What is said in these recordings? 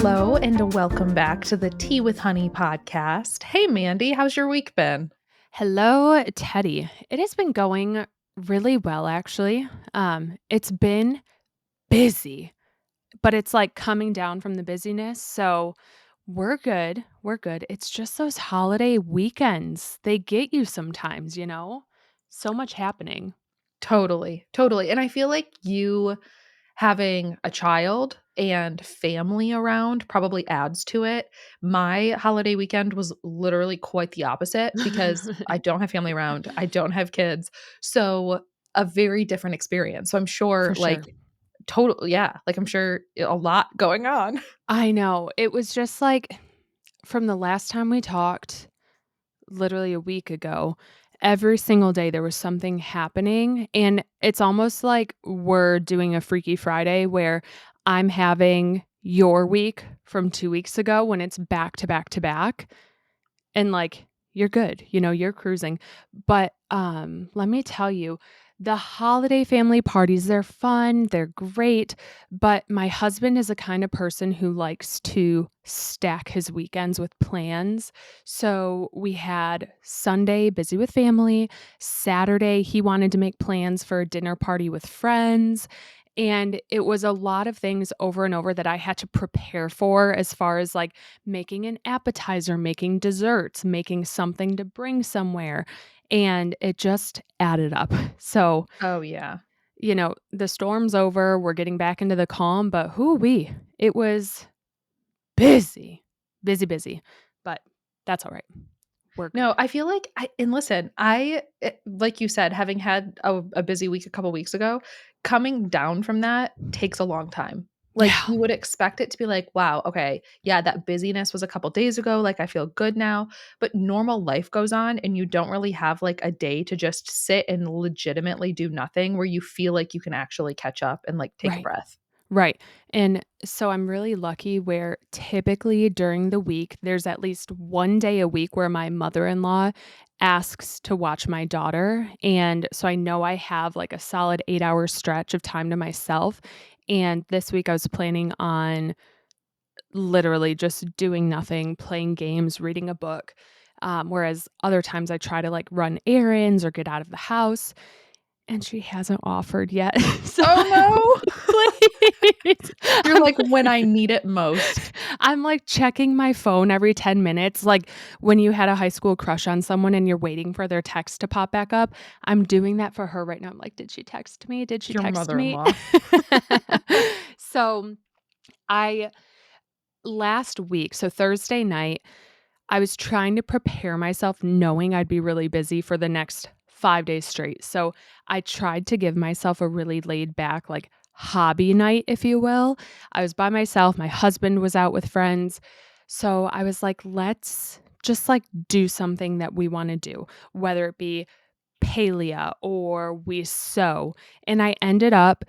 Hello and welcome back to the Tea with Honey podcast. Hey, Mandy, how's your week been? Hello, Teddy. It has been going really well, actually. It's been busy, but it's like coming down from the busyness. So we're good. We're good. It's just those holiday weekends. They get you sometimes. So much happening. Totally. And I feel like you having a child and family around probably adds to it. My holiday weekend was literally quite the opposite because I don't have family around, I don't have kids. So, a very different experience. So, I'm sure, For sure. yeah, like I'm sure a lot going on. I know. It was just like from the last time we talked, literally a week ago, every single day there was something happening. And it's almost like we're doing a Freaky Friday where I'm having your week from 2 weeks ago when it's back to back to back. And like, you're good, you're cruising. But let me tell you, the holiday family parties, they're fun, they're great, but my husband is a kind of person who likes to stack his weekends with plans. So we had Sunday busy with family, Saturday he wanted to make plans for a dinner party with friends, and it was a lot of things over and over that I had to prepare for as far as like making an appetizer, making desserts, making something to bring somewhere. And it just added up. So, Oh, yeah. the storm's over. We're getting back into the calm, but it was busy, busy, busy. But that's all right. We're good. No, I feel like and listen, like you said, having had a busy week a couple weeks ago, coming down from that takes a long time. Like, Yeah. you would expect it to be like, "Wow, okay, yeah, that busyness was a couple days ago, like, I feel good now," but normal life goes on, and you don't really have, like, a day to just sit and legitimately do nothing where you feel like you can actually catch up and, like, take a Right. breath. Right. And so I'm really lucky where typically during the week, there's at least one day a week where my mother in law asks to watch my daughter. And so I know I have like a solid 8 hour stretch of time to myself. And this week I was planning on literally just doing nothing, playing games, reading a book. Whereas other times I try to like run errands or get out of the house. And she hasn't offered yet. So Oh, I'm no. please. You're like, "When I need it most." I'm, like, checking my phone every 10 minutes, like, when you had a high school crush on someone and you're waiting for their text to pop back up, I'm doing that for her right now. I'm like, "Did she text me? Did she Your text me?" mother-in-law. So, I last week so Thursday night, I was trying to prepare myself knowing I'd be really busy for the next 5 days straight. So I tried to give myself a really laid back, like, hobby night, if you will. I was by myself, my husband was out with friends. So I was like, let's just like do something that we want to do, whether it be palea or we sew. And I ended up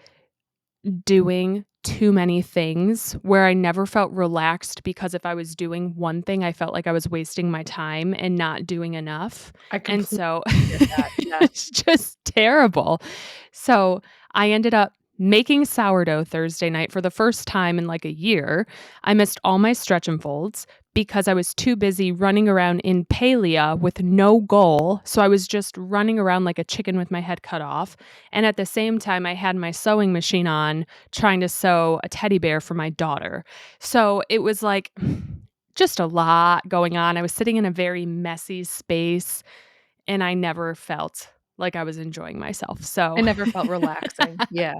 doing too many things where I never felt relaxed because if I was doing one thing, I felt like I was wasting my time and not doing enough. I And completely so get that, yes. it's just terrible. So I ended up making sourdough Thursday night for the first time in like a year. I missed all my stretch and folds because I was too busy running around in palea with no goal. So I was just running around like a chicken with my head cut off. And at the same time, I had my sewing machine on trying to sew a teddy bear for my daughter. So it was like just a lot going on. I was sitting in a very messy space and I never felt like I was enjoying myself. So It never felt relaxing. Yeah.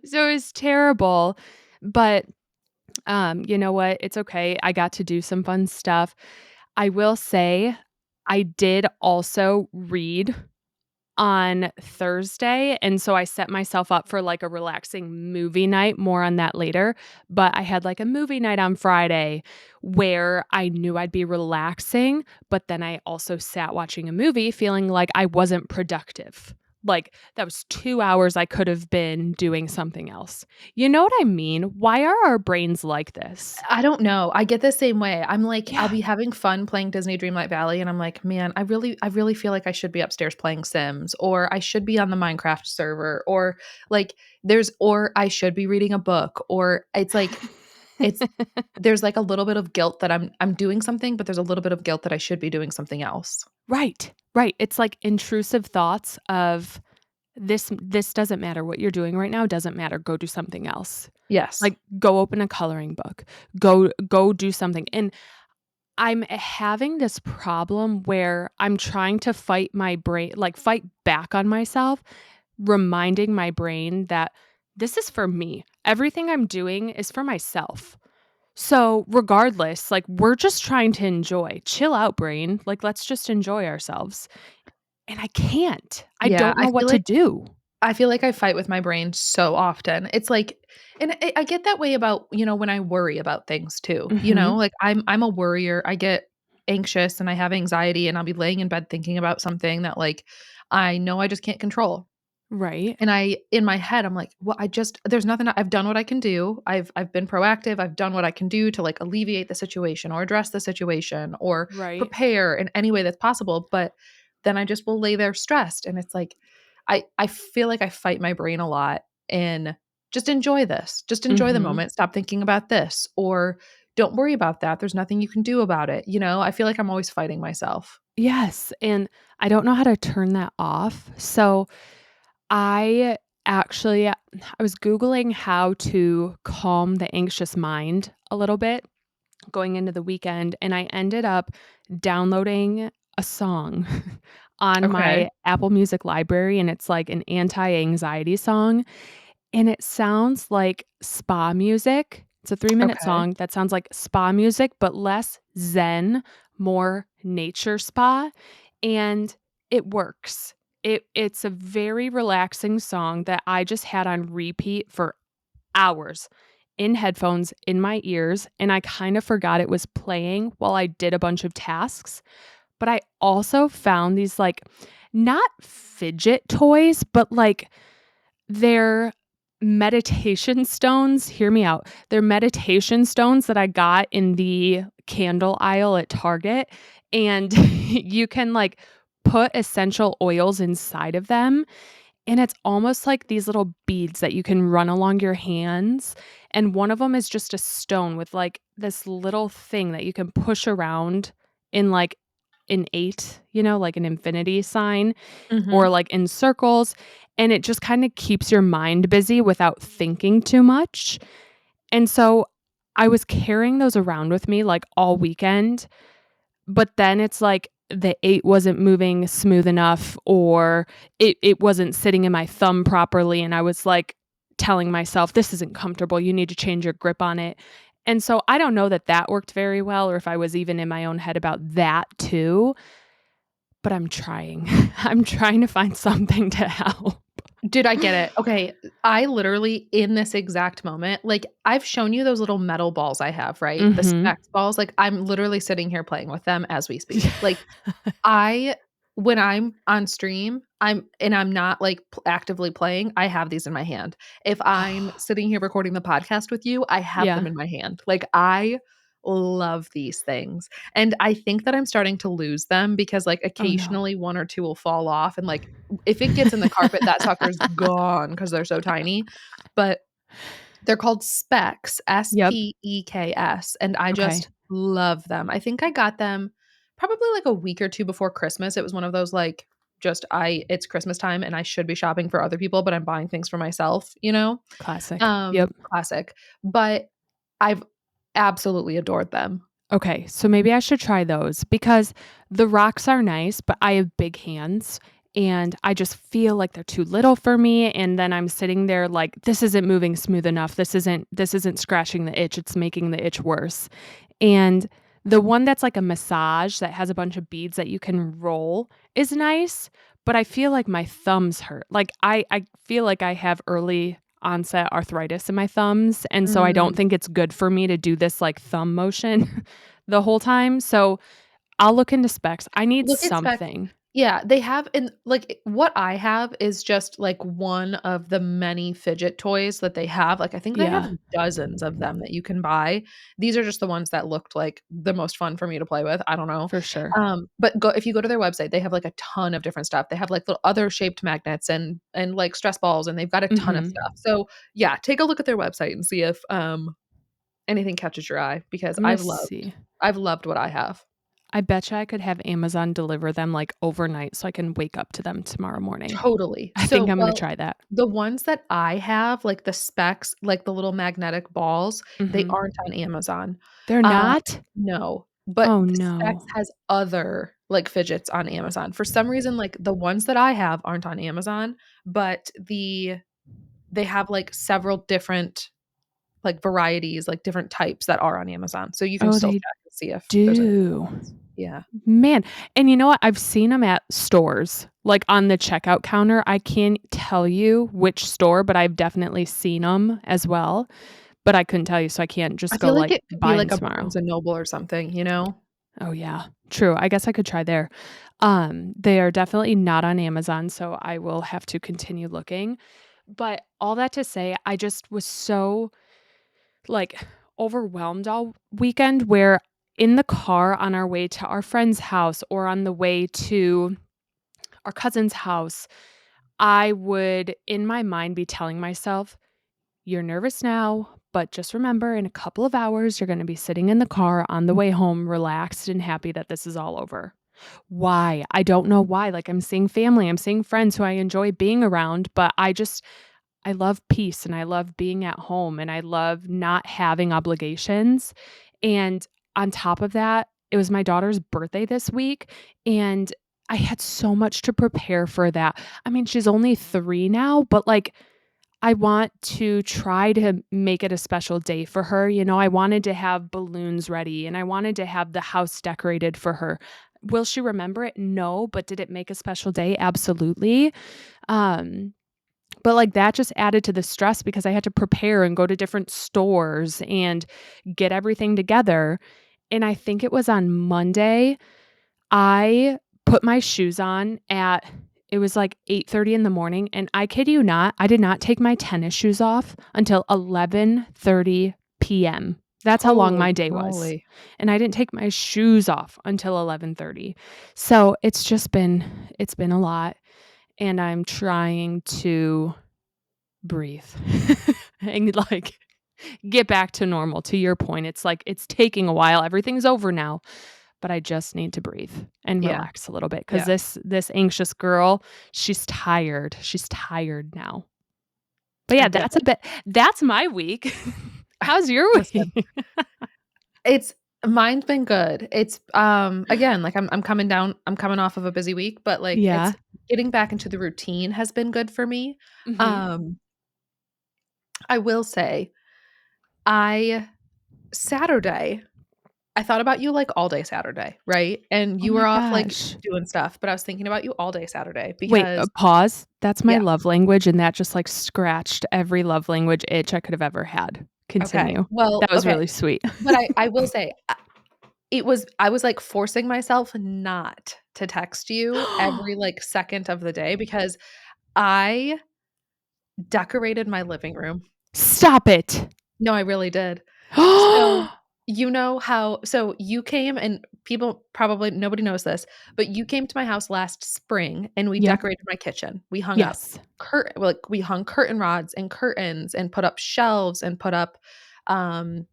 so it was terrible, but you know what? It's okay. I got to do some fun stuff. I will say I did also read on Thursday, and so I set myself up for, like, a relaxing movie night, more on that later, but I had, like, a movie night on Friday where I knew I'd be relaxing, but then I also sat watching a movie feeling like I wasn't productive. Like, that was 2 hours I could have been doing something else. You know what I mean? Why are our brains like this? I don't know. I get the same way. I'm like, I'll Yeah. be having fun playing Disney Dreamlight Valley, and I'm like, "Man, I really feel like I should be upstairs playing Sims, or I should be on the Minecraft server, or, like, or I should be reading a book," or it's like it's there's, like, a little bit of guilt that I'm doing something, but there's a little bit of guilt that I should be doing something else. Right, right. It's like intrusive thoughts of this doesn't matter. What you're doing right now doesn't matter. Go do something else. Yes. Like, go open a coloring book. Go do something. And I'm having this problem where I'm trying to fight my brain, like fight back on myself, reminding my brain that this is for me. Everything I'm doing is for myself. So, regardless, like we're just trying to enjoy. Chill out, brain. Like let's just enjoy ourselves. And I can't. I Yeah, don't know what to do. I feel like I fight with my brain so often. It's like and I get that way about, when I worry about things too, Mhm. like, I'm a worrier. I get anxious and I have anxiety, and I'll be laying in bed thinking about something that, like, I know I just can't control. Right. And in my head, I'm like, "Well, there's nothing I've done what I can do. I've been proactive. I've done what I can do to, like, alleviate the situation or address the situation or Right. prepare in any way that's possible." But then I just will lay there stressed, and it's like I feel like I fight my brain a lot and just enjoy this. Just enjoy the Mhm. moment. Stop thinking about this or don't worry about that. There's nothing you can do about it, I feel like I'm always fighting myself. Yes, and I don't know how to turn that off. So, I actually I was Googling how to calm the anxious mind a little bit going into the weekend, and I ended up downloading a song on Okay. my Apple Music library, and it's like an anti-anxiety song, and it sounds like spa music. It's a 3-minute Okay. song that sounds like spa music, but less zen, more nature spa, and it works. It's a very relaxing song that I just had on repeat for hours in headphones in my ears, and I kind of forgot it was playing while I did a bunch of tasks. But I also found these like not fidget toys, but like they're meditation stones. Hear me out. They're meditation stones that I got in the candle aisle at Target, and you can like put essential oils inside of them, and it's almost like these little beads that you can run along your hands, and one of them is just a stone with, like, this little thing that you can push around in, like, an 8, like an infinity sign or, Mhm. like, in circles, and it just kinda keeps your mind busy without thinking too much, and so I was carrying those around with me, like, all weekend, but then it's like the 8 wasn't moving smooth enough or it wasn't sitting in my thumb properly, and I was, like, telling myself, "This isn't comfortable, you need to change your grip on it." And so I don't know that that worked very well or if I was even in my own head about that too, but I'm trying. I'm trying to find something to help. Dude, I get it. Okay, I literally in this exact moment, like, I've shown you those little metal balls I have, right? The Mhm. specs balls, like, I'm literally sitting here playing with them as we speak. Like, I when I'm on stream, I'm not, like, actively playing, I have these in my hand. If I'm Oh, sitting here recording the podcast with you, I have them yeah. in my hand. Like, I love these things, and I think that I'm starting to lose them because, like, Oh, no. occasionally 1 or 2 will fall off, and, like, if it gets in the carpet, that sucker's gone because 'cause they're so tiny, but they're called Specs, Yep. Specs, and I Okay. just love them. I think I got them probably, like, a week or 2 before Christmas. It was one of those, like, it's Christmas time and I should be shopping for other people, but I'm buying things for myself, you know? Classic. Yep. Classic. But I've absolutely adored them. Okay, so maybe I should try those because the rocks are nice, but I have big hands and I just feel like they're too little for me, and then I'm sitting there like this isn't moving smooth enough. This isn't scratching the itch. It's making the itch worse. And the one that's like a massage that has a bunch of beads that you can roll is nice, but I feel like my thumbs hurt. Like I feel like I have early onset arthritis in my thumbs, and so I don't Mm. think it's good for me to do this, like, thumb motion the whole time, so I'll look into specs. I need Look at Specs. something. Yeah, they have and, like, what I have is just, like, one of the many fidget toys that they have, like, I think they have Yeah, dozens of them that you can buy. These are just the ones that looked like the most fun for me to play with, I don't know. for sure. But if you go to their website, they have, like, a ton of different stuff. They have, like, little other shaped magnets and, like, stress balls, and they've got a ton of Mhm. stuff. So, yeah, take a look at their website and see if, anything catches your eye because I'm gonna see. I've loved what I have. I betcha I could have Amazon deliver them, like, overnight so I can wake up to them tomorrow morning. Totally. I think So, I'm gonna well, try that. the ones that I have, like the specs, like the little magnetic balls, they Mhm. aren't on Amazon. They're Uh, not? no, but Oh, Specs no. has other, like, fidgets on Amazon. For some reason, like, the ones that I have aren't on Amazon, but they have, like, several different, like, varieties, like, different types that are on Amazon, so you can Oh, still they check and see if there's any do. ones. Yeah. Man, and you know what? I've seen them at stores, like, on the checkout counter. I can't tell you which store, but I've definitely seen them as well, but I couldn't tell you, so I can't I just go, feel like like, it could be buy them like a tomorrow. Barnes& and Noble or something, you know? Oh, yeah. True. I guess I could try there. They are definitely not on Amazon, so I will have to continue looking. But all that to say, I just was so, like, overwhelmed all weekend where in the car on our way to our friend's house or on the way to our cousin's house, I would, in my mind, be telling myself, "You're nervous now, but just remember in a couple of hours, you're gonna be sitting in the car on the way home, relaxed and happy that this is all over." Why? I don't know why. Like, I'm seeing family, I'm seeing friends who I enjoy being around, but I love peace and I love being at home and I love not having obligations. And on top of that, it was my daughter's birthday this week and I had so much to prepare for that. I mean, she's only 3 now, but, like, I want to try to make it a special day for her. You know, I wanted to have balloons ready and I wanted to have the house decorated for her. Will she remember it? No, but did it make a special day? Absolutely. Um, but, like, that just added to the stress because I had to prepare and go to different stores and get everything together. And I think it was on Monday, I put my shoes on at it was like 8:30 in the morning, and I kid you not, I did not take my tennis shoes off until 11:30 PM. That's how long Holy my day was. moly. And I didn't take my shoes off until 11:30. So, it's been a lot, and I'm trying to breathe and, like, get back to normal. To your point, it's like it's taking a while. Everything's over now, but I just need to breathe and Yeah, relax a little bit because yeah. this anxious girl, she's tired. She's tired now. But I yeah, get that's my week. that. How's your Listen, week? it's mine's been good. It's, again, like, I'm coming off of a busy week, but, like, it's Yeah. getting back into the routine has been good for me. Mhm. Um, I will say, I Saturday, I thought about you, like, all day Saturday, right? And Oh you my were off, like, gosh. doing stuff, but I was thinking about you all day Saturday Wait, because pause. That's my yeah, love language, and that just, like, scratched every love language itch I could have ever had. okay. Continue. Well, That was okay, really sweet. but I will say, I was, like, forcing myself not to text you every, like, second of the day because I decorated my living room. Stop it. No, I really did. So, you know how so you came and people probably nobody knows this, but you came to my house last spring and we Yep. decorated my kitchen. We hung up Yes. we hung curtain rods and curtains and put up shelves and put up, um,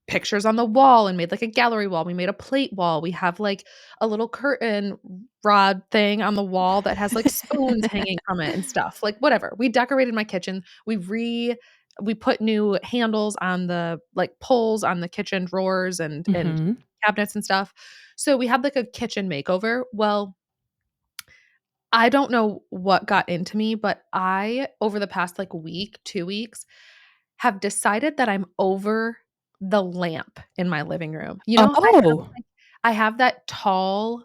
pictures on the wall and made, like, a gallery wall. We made a plate wall. We have, like, a little curtain rod thing on the wall that has, like, spoons hanging from it and stuff, like, whatever. We decorated my kitchen. We put new handles on the, like, pulls on the kitchen drawers and Mhm. cabinets and stuff. So we had, like, a kitchen makeover. Well, I don't know what got into me, but I, over the past, like, week, 2 weeks, have decided that I'm over the lamp in my living room. You know, Oh. I have that tall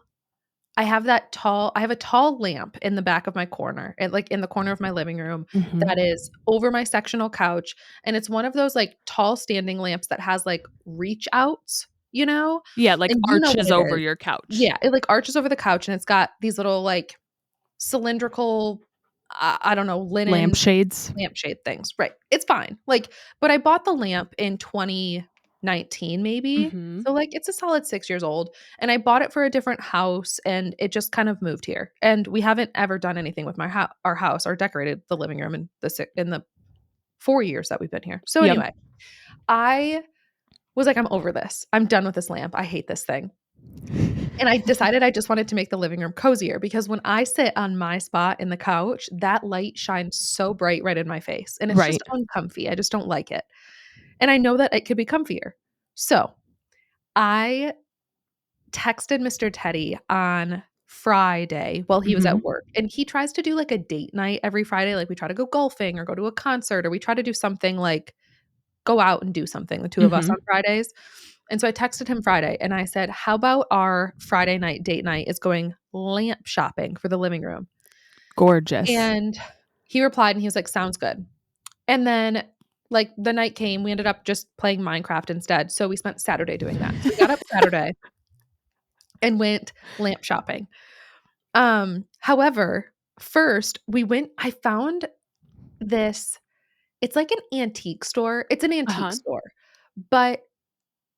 I have a tall lamp in the back of my corner, and, like, in the corner of my living room Mhm. that is over my sectional couch, and it's one of those, like, tall standing lamps that has, like, reach outs, you know? Yeah, like, And you know what arches it over is. your couch. Yeah, it, like, arches over the couch, and it's got these little, like, cylindrical, I don't know, linen Lampshades. lampshade things, right. It's fine, like, but I bought the lamp in 2019 maybe, Mhm. so, like, it's a solid 6 years old, and I bought it for a different house, and it just kind of moved here, and we haven't ever done anything with our house or decorated the living room in the 4 years that we've been here. So, Yep. anyway, I was like, "I'm over this. I'm done with this lamp. I hate this thing." And I decided I just wanted to make the living room cozier because when I sit on my spot in the couch, that light shines so bright right in my face, and it's just Right. uncomfy. I just don't like it. And I know that it could be comfier. So, I texted Mr. Teddy on Friday while he was at Mhm. work, and he tries to do, like, a date night every Friday, like, we try to go golfing or go to a concert, or we try to do something, like, go out and do something, the 2 of us on Mhm. Fridays. And so I texted him Friday and I said, "How about our Friday night date night is going lamp shopping for the living room?" Gorgeous. And he replied and he was like, "Sounds good." And then, like, the night came, we ended up just playing Minecraft instead, so we spent Saturday doing that. So we got up Saturday and went lamp shopping. However, first we went I found this it's like an antique store. It's an antique Uh-huh. store, but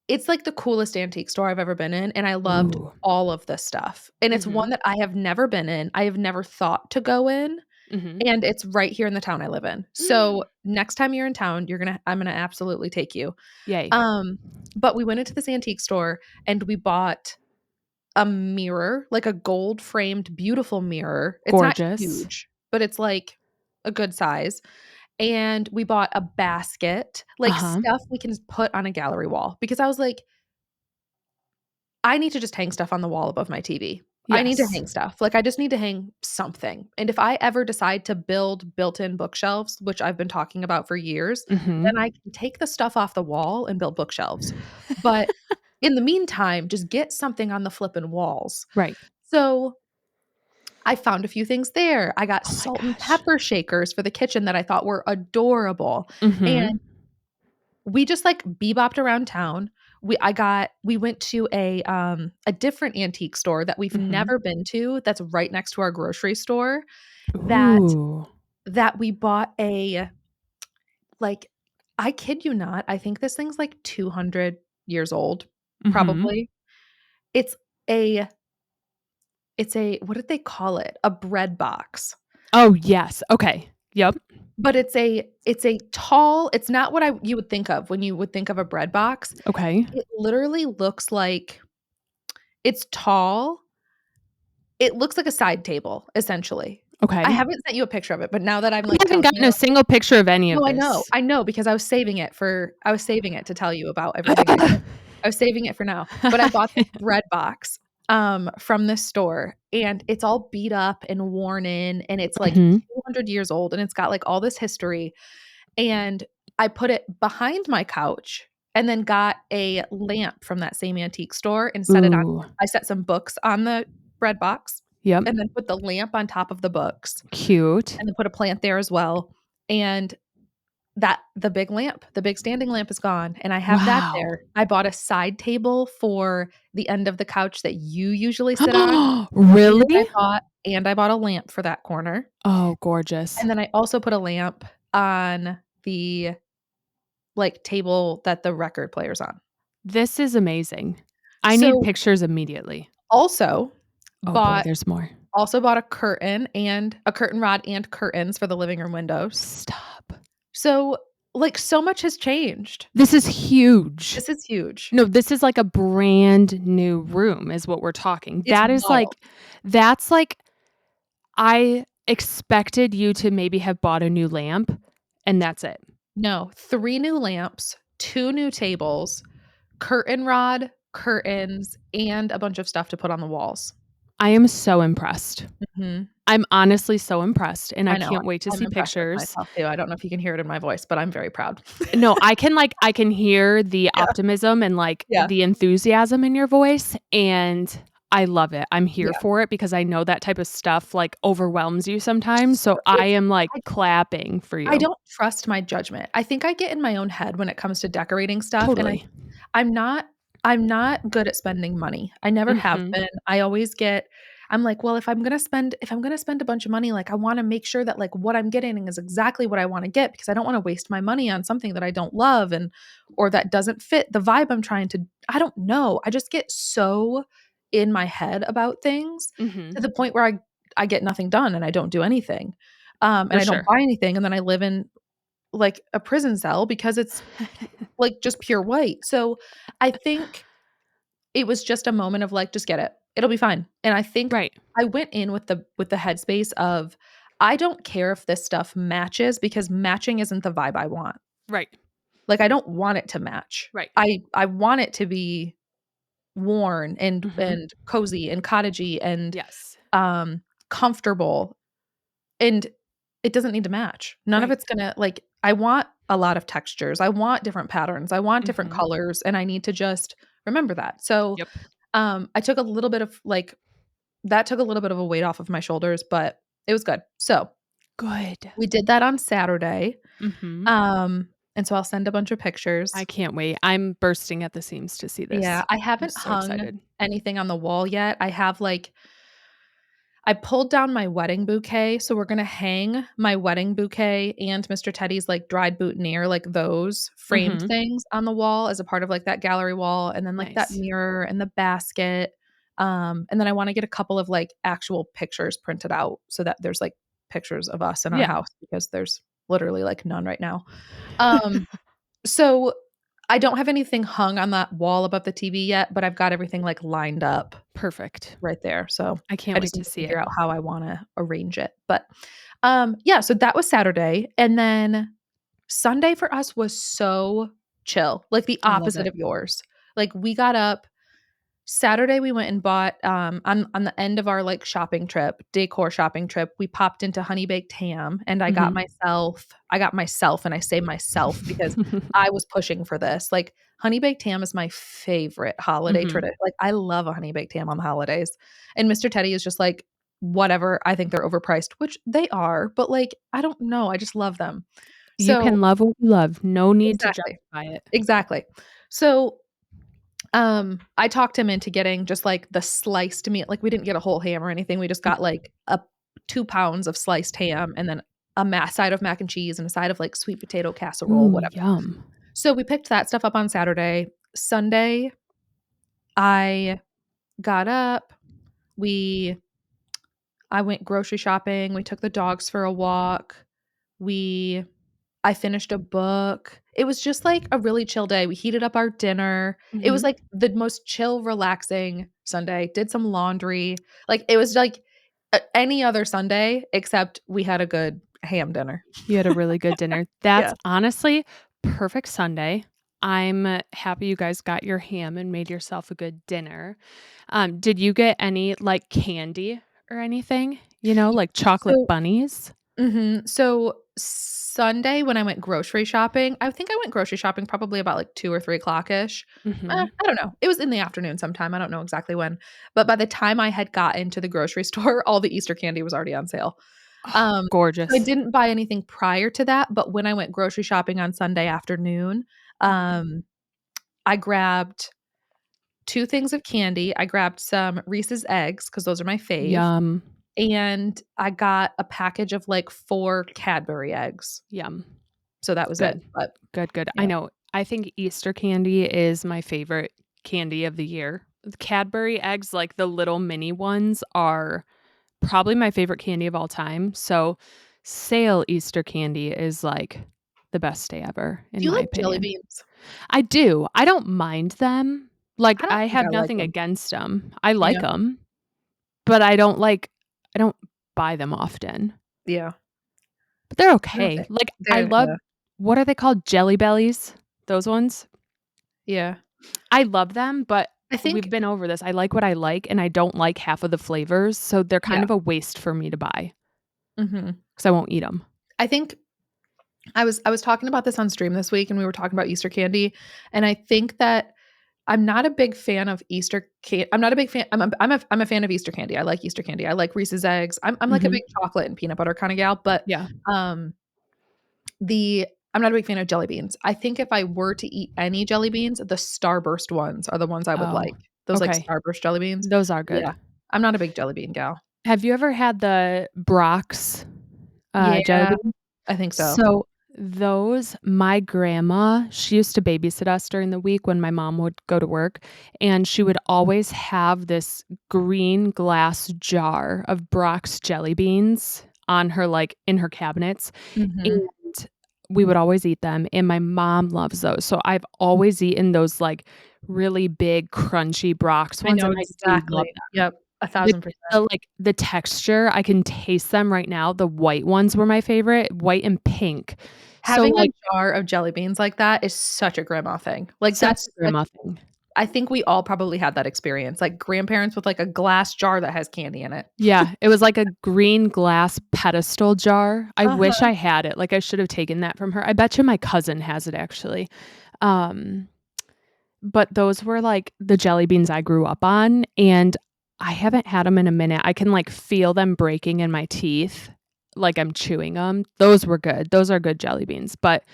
it's, like, the coolest antique store I've ever been in, and I loved Ooh. all of the stuff, and it's one Mhm. that I have never been in, I have never thought to go in, Mhm. and it's right here in the town I live in. So, next time you're in town, I'm gonna absolutely take you. Yay. Um, but we went into this antique store, and we bought a mirror, like a gold framed beautiful mirror. It's not Gorgeous. huge, but it's, like, a good size, and we bought a basket, like, Uh-huh. stuff we can put on a gallery wall, because I was like, I need to just hang stuff on the wall above my TV. I need to Yes. hang stuff. Like, I just need to hang something. And if I ever decide to build built-in bookshelves, which I've been talking about for years, Mhm. then I can take the stuff off the wall and build bookshelves. But in the meantime, just get something on the flippin' walls. Right. So, I found a few things there. I got Oh my salt and gosh. pepper shakers for the kitchen that I thought were adorable. Mhm. And we just, like, bebopped around town. We went to a different antique store that we've Mhm. never been to that's right next to our grocery store that Ooh. we bought like, I kid you not, I think this thing's, like, 200 years old, Mhm. probably. It's a what did they call it? A bread box. Oh, yes. Okay. Yep. But it's a tall it's not what you would think of when you would think of a bread box. Okay. It literally looks like it's tall. It looks like a side table, essentially. I Okay. haven't sent you a picture of it, but now that I'm, I like, haven't telling gotten you a single picture of any of no, this. I know, because I was saving it to tell you about everything I was saving it for now, but I bought this bread box, from this store, and it's all beat up and worn in, and it's, like, Mhm. 200 years old, and it's got, like, all this history, and I put it behind my couch and then got a lamp from that same antique store and set it on Ooh. I set some books on the bread box Yep. and then put the lamp on top of the books Cute. and then put a plant there as well, and the big standing lamp is gone, and I have that Wow. there. I bought a side table for the end of the couch that you usually sit on, Really? and I bought a lamp for that corner, Oh, gorgeous. and then I also put a lamp on the, like, table that the record player's on. This is amazing. I need So, pictures immediately. also Oh boy, bought there's more. a curtain and a curtain rod and curtains for the living room windows. Stop. So, like, so much has changed. This is huge. This is huge. No, this is like a brand new room is what we're talking. It's wild. That's like I expected you to maybe have bought a new lamp, and that's it. No, 3 new lamps, 2 new tables, curtain rod, curtains, and a bunch of stuff to put on the walls. I am so impressed. Mhm. I'm honestly so impressed, and I I know. can't wait to I'm see impressed with pictures. myself too. I don't know if you can hear it in my voice, but I'm very proud. No, I can hear the Yeah, optimism and, like, yeah, the enthusiasm in your voice, and I love it. I'm here yeah. for it because I know that type of stuff, like, overwhelms you sometimes, so I It's am, like, I clapping for I you. don't trust my judgment. I think I get in my own head when it comes to decorating stuff, and Totally. I'm not I'm not good at spending money. I never have Mhm. been. I'm like, "Well, if I'm gonna spend a bunch of money, like, I wanna make sure that, like, what I'm getting is exactly what I wanna get because I don't wanna waste my money on something that I don't love or that doesn't fit the vibe I'm trying to." I don't know. I just get so in my head about things to Mhm. the point where I get nothing done and I don't do anything. And For I don't sure. buy anything, and then I live in like a prison cell because it's like just pure white. So I think it was just a moment of like, just get it. It'll be fine. And I think Right, I went in with the headspace of I don't care if this stuff matches because matching isn't the vibe I want. right, Like I don't want it to match. right. I want it to be worn Mhm. and cozy and cottagey and Yes. comfortable and it doesn't need to match. None of Right. it's gonna like I want a lot of textures. I want different patterns. I want different Mhm. colors and I need to just remember that. So Yep. I took a little bit of like that took a little bit of a weight off of my shoulders, but it was good. So Good. we did that on Saturday. Mhm. And so I'll send a bunch of I pictures. can't wait. I'm bursting at the seams to see Yeah, this. I I'm haven't so hung excited. anything on the wall yet. I have like I pulled down my wedding bouquet, so we're gonna hang my wedding bouquet and Mr. Teddy's, like, dried boutonniere, like, those framed Mhm. things on the wall as a part of, like, that gallery wall, and then, like, that Nice. mirror and the basket, and then I wanna get a couple of, like, actual pictures printed out so that there's, like, pictures of us in our Yeah. house because there's literally, like, none right now. Um, so I don't have anything hung on that wall above the TV yet, but I've got everything, like, lined up Perfect. right there, so I can't I wait just to need to see it. figure out how I wanna arrange it, but, yeah, so that was Saturday, and then Sunday for us was so chill, like the I love opposite it. of yours. Like, we got up Saturday, we went and bought, on the end of our, like, shopping trip, decor shopping trip, we popped into Honey Baked Ham, and Mhm. I got myself, and I say myself because I was pushing for this, like, Honey Baked Ham is my favorite holiday Mhm. tradition. Like, I love a Honey Baked Ham on the holidays, and Mr. Teddy is just like, "Whatever, I think they're overpriced," which they are, but, like, I don't know, I just love them. You So can love what you love. No need to exactly, justify it. exactly. So I talked him into getting just, like, the sliced meat like, we didn't get a whole ham or anything, we just got, Mhm. like, a 2 pounds of sliced ham and then side of mac and cheese and a side of, like, sweet potato casserole, Ooh, whatever. yum. So we picked that stuff up on Saturday. Sunday, I got up, we I went grocery shopping, we took the dogs for a walk, we I finished a book. It was just, like, a really chill day. We heated up our dinner. It was, Mhm. like, the most chill, relaxing Sunday. Did some laundry. Like, it was, like, any other Sunday except we had a good ham dinner. You had a really good dinner. That's Yeah. honestly perfect Sunday. I'm happy you guys got your ham and made yourself a good dinner. Did you get any, like, candy or anything? You know, Yeah, like chocolate so bunnies? So Sunday when I went grocery shopping, I think I went grocery shopping probably about like 2 or 3 o'clock-ish. Mhm. I don't know. It was in the afternoon sometime, I don't know exactly when. But by the time I had gotten to the grocery store, all the Easter candy was already on sale. Oh, So I gorgeous. didn't buy anything prior to that, but when I went grocery shopping on Sunday afternoon, Mhm. um, I grabbed 2 things of candy. I grabbed some Reese's Eggs because those are my fave. Yum. And I got a package of, like, 4 Cadbury eggs. Yum. So that was it, Good. but Good, good. I yeah. know. I think Easter candy is my favorite candy of the year. The Cadbury eggs, like the little mini ones, are probably my favorite candy of all time. So, sale Easter candy is like the best day ever, Do in you my like jelly opinion. beans? I do. I don't mind them. Like, I don't I think have I like nothing them. against them. I like Yeah, them, but I don't buy them often. yeah. But they're They're okay. okay. Like, I They're love yeah, what are they called? Jelly Bellies? Those ones? yeah. I love them, but I we've think been over this. I like what I like, and I don't like half of the flavors, so they're kind yeah, of a waste for me to buy mhm. because I won't eat them. I think I was talking about this on stream this week, and we were talking about Easter candy, and I think that I'm not a big fan of I'm not a big fan I'm a fan of Easter candy. I like Easter candy. I like Reese's Eggs. I'm like a Mhm. big chocolate and peanut butter kinda gal, but, Yeah. um The I'm not a big fan of jelly beans. I think if I were to eat any jelly beans, the Starburst ones are the ones I would Oh, like. Those, like, okay. Starburst jelly beans. Those are Yeah. good. I'm not a big jelly bean gal. Have you ever had the Brock's, jelly Yeah, bean? I think so. So, those my grandma, she used to babysit us during the week when my mom would go to work, and she would always have this green glass jar of Brock's jelly beans on her, like in her cabinets, Mhm. and we would always eat them, and my mom loves those, so I've always eaten those, like, really big, crunchy Brock's I ones, know and I do love exactly. them. Yep, The 1000%. the, like, the texture, I can taste them right now. The white ones were my favorite, white and pink. So, Having a like, jar of jelly beans like that is such a grandma thing. Like, such a that's like grandma thing. I think we all probably had that experience, like, grandparents with, like, a glass jar that has candy in it. Yeah, it was like a green glass pedestal jar. I wish Uh-huh. I had it, like, I should have taken that from her. I bet you my cousin has it actually. Um, but those were, like, the jelly beans I grew up on, and I haven't had them in a minute. I can, like, feel them breaking in my teeth, like I'm chewing them. Those were good. Those are good jelly beans, but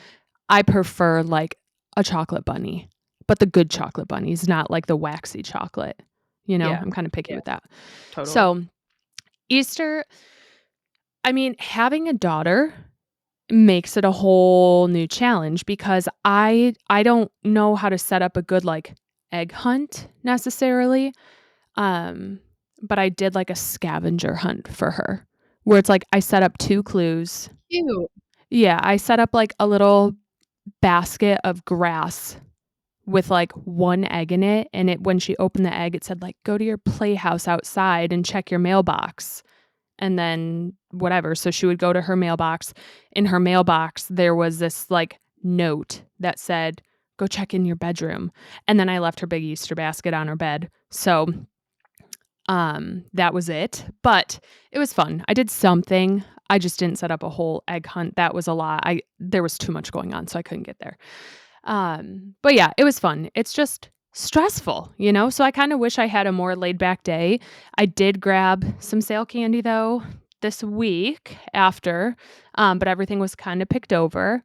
I prefer, like, a chocolate bunny, but the good chocolate bunnies, not, like, the waxy chocolate, you know? Yeah, I'm kinda picky yeah, with that. totally. So, Easter, I mean, having a daughter makes it a whole new challenge because I don't know how to set up a good, like, egg hunt necessarily, um, but I did, like, a scavenger hunt for her, where it's like I set up 2 clues. Cute. Yeah, I set up, like, a little basket of grass with, like, 1 egg in it, and it when she opened the egg, it said, like, "Go to your playhouse outside and check your mailbox." And then whatever, so she would go to her mailbox. In her mailbox, there was this, like, note that said, "Go check in your bedroom." And then I left her big Easter basket on her bed. So, that was it, but it was fun. I did something. I just didn't set up a whole egg hunt. That was a lot. I There was too much going on, so I couldn't get there. But yeah, it was fun. It's just stressful, you know? So I kinda wish I had a more laid back day. I did grab some sale candy though this week after, but everything was kinda picked over.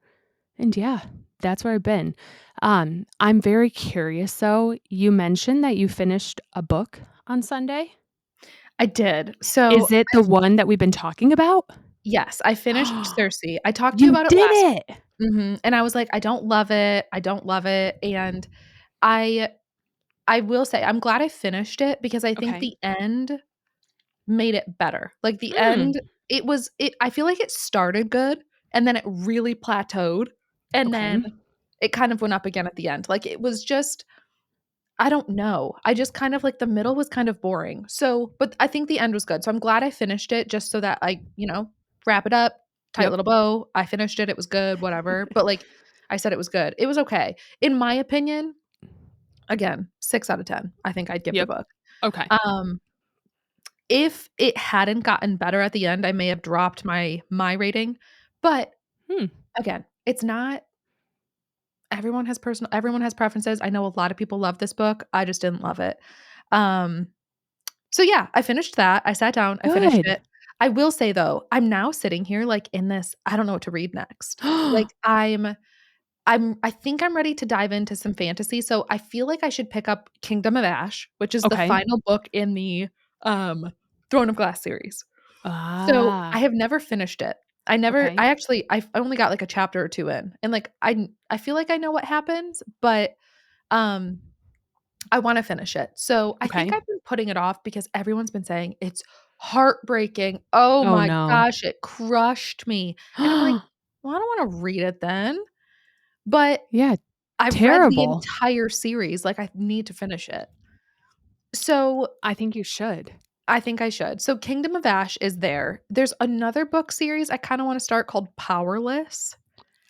And yeah, that's where I've been. I'm very curious though. You mentioned that you finished a book on Sunday. I did. So, Is it the one that we've been talking about? yes, I finished Circe. I talked to you You about it did last it! week. And I was like, "I don't love it, I don't love it," and I I will say I'm glad I finished it because I think Okay. the end made it better. Like, the Mm, end, it I feel like it started good, and then it really plateaued, and okay. then it kind of went up again at the end. Like, it was just I don't know. I just kind of like the middle was kind of boring. So, but I think the end was good. So I'm glad I finished it just so that I, wrap it up, tight Yep. little bow. I finished it. It was good, whatever. But like I said, it was good. It was okay. In my opinion, again, 6 out of 10. I think I'd give the Yep. book. Okay. Um, if it hadn't gotten better at the end, I may have dropped my rating. But Hmm. again, it's not everyone has preferences. I know a lot of people love this book. I just didn't love it. Um, So yeah, I finished that. I sat down, I finished Good. it. I will say though, I'm now sitting here like in this, I don't know what to read next. Like I think I'm ready to dive into some fantasy. So I feel like I should pick up Kingdom of Ash, which is the Okay. final book in the um Throne of Glass series. So I Ah, have never finished it. okay. I actually I only got like a chapter or two in. And like I feel like I know what happens, but um I wanna finish it. So, I think Okay. I've been putting it off because everyone's been saying it's heartbreaking. Oh Oh, my no. gosh, it crushed me. And I'm like, "Well, I don't wanna read it then." But Yeah, I've read the terrible. entire series, like, I need to finish it. So, I think you should. I think I should. So, Kingdom of Ash is there. There's another book series I kinda wanna start called Powerless.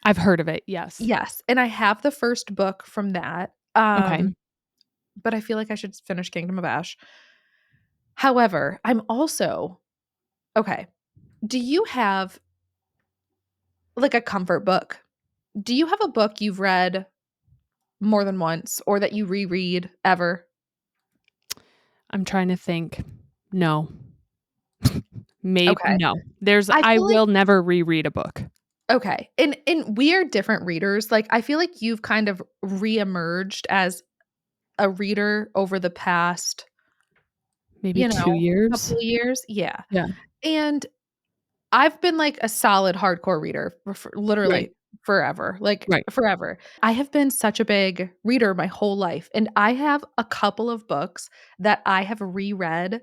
I've heard of it, yes. Yes, and I have the first book from that, Okay. but I feel like I should finish Kingdom of Ash. However, I'm also okay. Do you have, like, a comfort book? Do you have a book you've read more than once or that you reread ever? I'm trying to think. No. Okay. No. There's I I feel like will never reread a book. okay. And we are different readers. Like, I feel like you've kind of reemerged as a reader over the past, Maybe 2 couple years? of years. Yeah. Yeah. And I've been, like, a solid hardcore reader for Right. literally forever, like, Right. forever. I have been such a big reader my whole life, and I have a couple of books that I have reread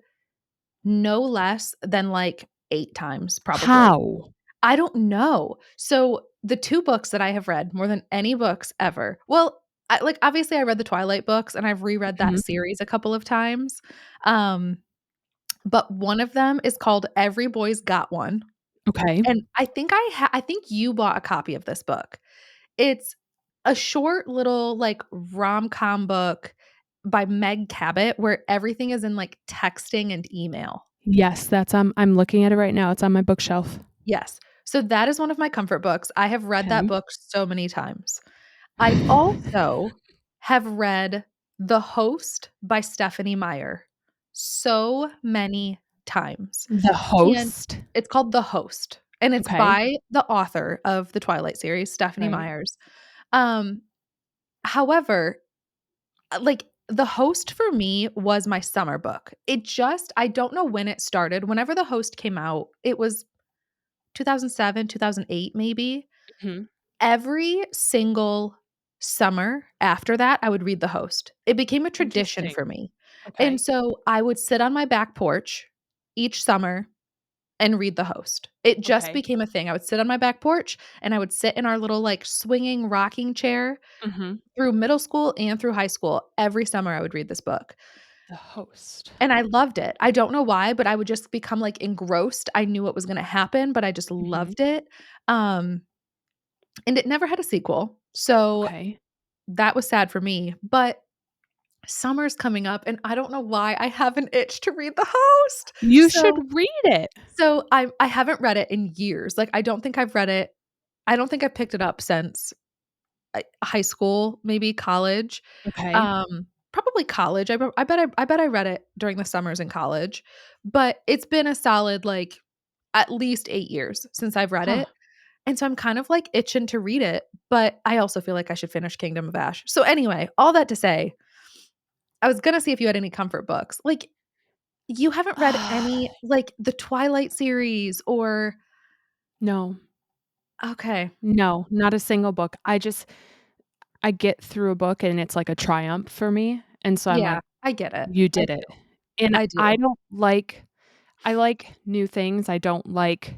no less than, like, 8 times probably. How? I don't know. So, the 2 books that I have read more than any books ever well, obviously, I read the Twilight books, and I've reread that Mhm. series a couple of times, um, but one of them is called Every Boy's Got One, Okay. and I think you bought a copy of this book. It's a short little, like, rom-com book by Meg Cabot where everything is in, like, texting and email. Yes, that's, I'm looking at it right now, it's on my bookshelf. Yes. So that is one of my comfort books. I have read that Okay. book so many times. I also have read The Host by Stephanie Meyer so many times, The and Host? it's called The Host, and it's Okay. by the author of the Twilight series, Stephanie Right. Meyers. Um, however, The Host for me was my summer book. I don't know when it started. Whenever The Host came out, it was 2007, 2008 maybe. Mhm. Every single summer after that, I would read The Host. It became a tradition Interesting. for me. And Okay. so I would sit on my back porch each summer and read The Host. It just Okay. became a thing. I would sit on my back porch and I would sit in our little, like, swinging rocking chair Mhm. through middle school and through high school. Every summer, I would read this book. The Host. And I loved it. I don't know why, but I would just become, like, engrossed. I knew what was gonna happen, but I just Mhm. loved it. Um, and it never had a sequel. So Okay. that was sad for me, but summer's coming up, and I don't know why I have an itch to read The Host. You should So read it. I haven't read it in years, like, I don't think I've read it I don't think I've picked it up since, high school, maybe college, Okay. probably college, I bet I read it during the summers in college, but it's been a solid, like, at least 8 years since I've read Huh. it, and so I'm kind of, like, itching to read it, but I also feel like I should finish Kingdom of Ash. So anyway, all that to say, I was gonna see if you had any comfort books. Like, you haven't read any, like, the Twilight series or No. okay. No, not a single book. I get through a book and it's like a triumph for me, and so I'm Yeah, like, I get it. "You I did it." do. And I do. I like new things, I don't like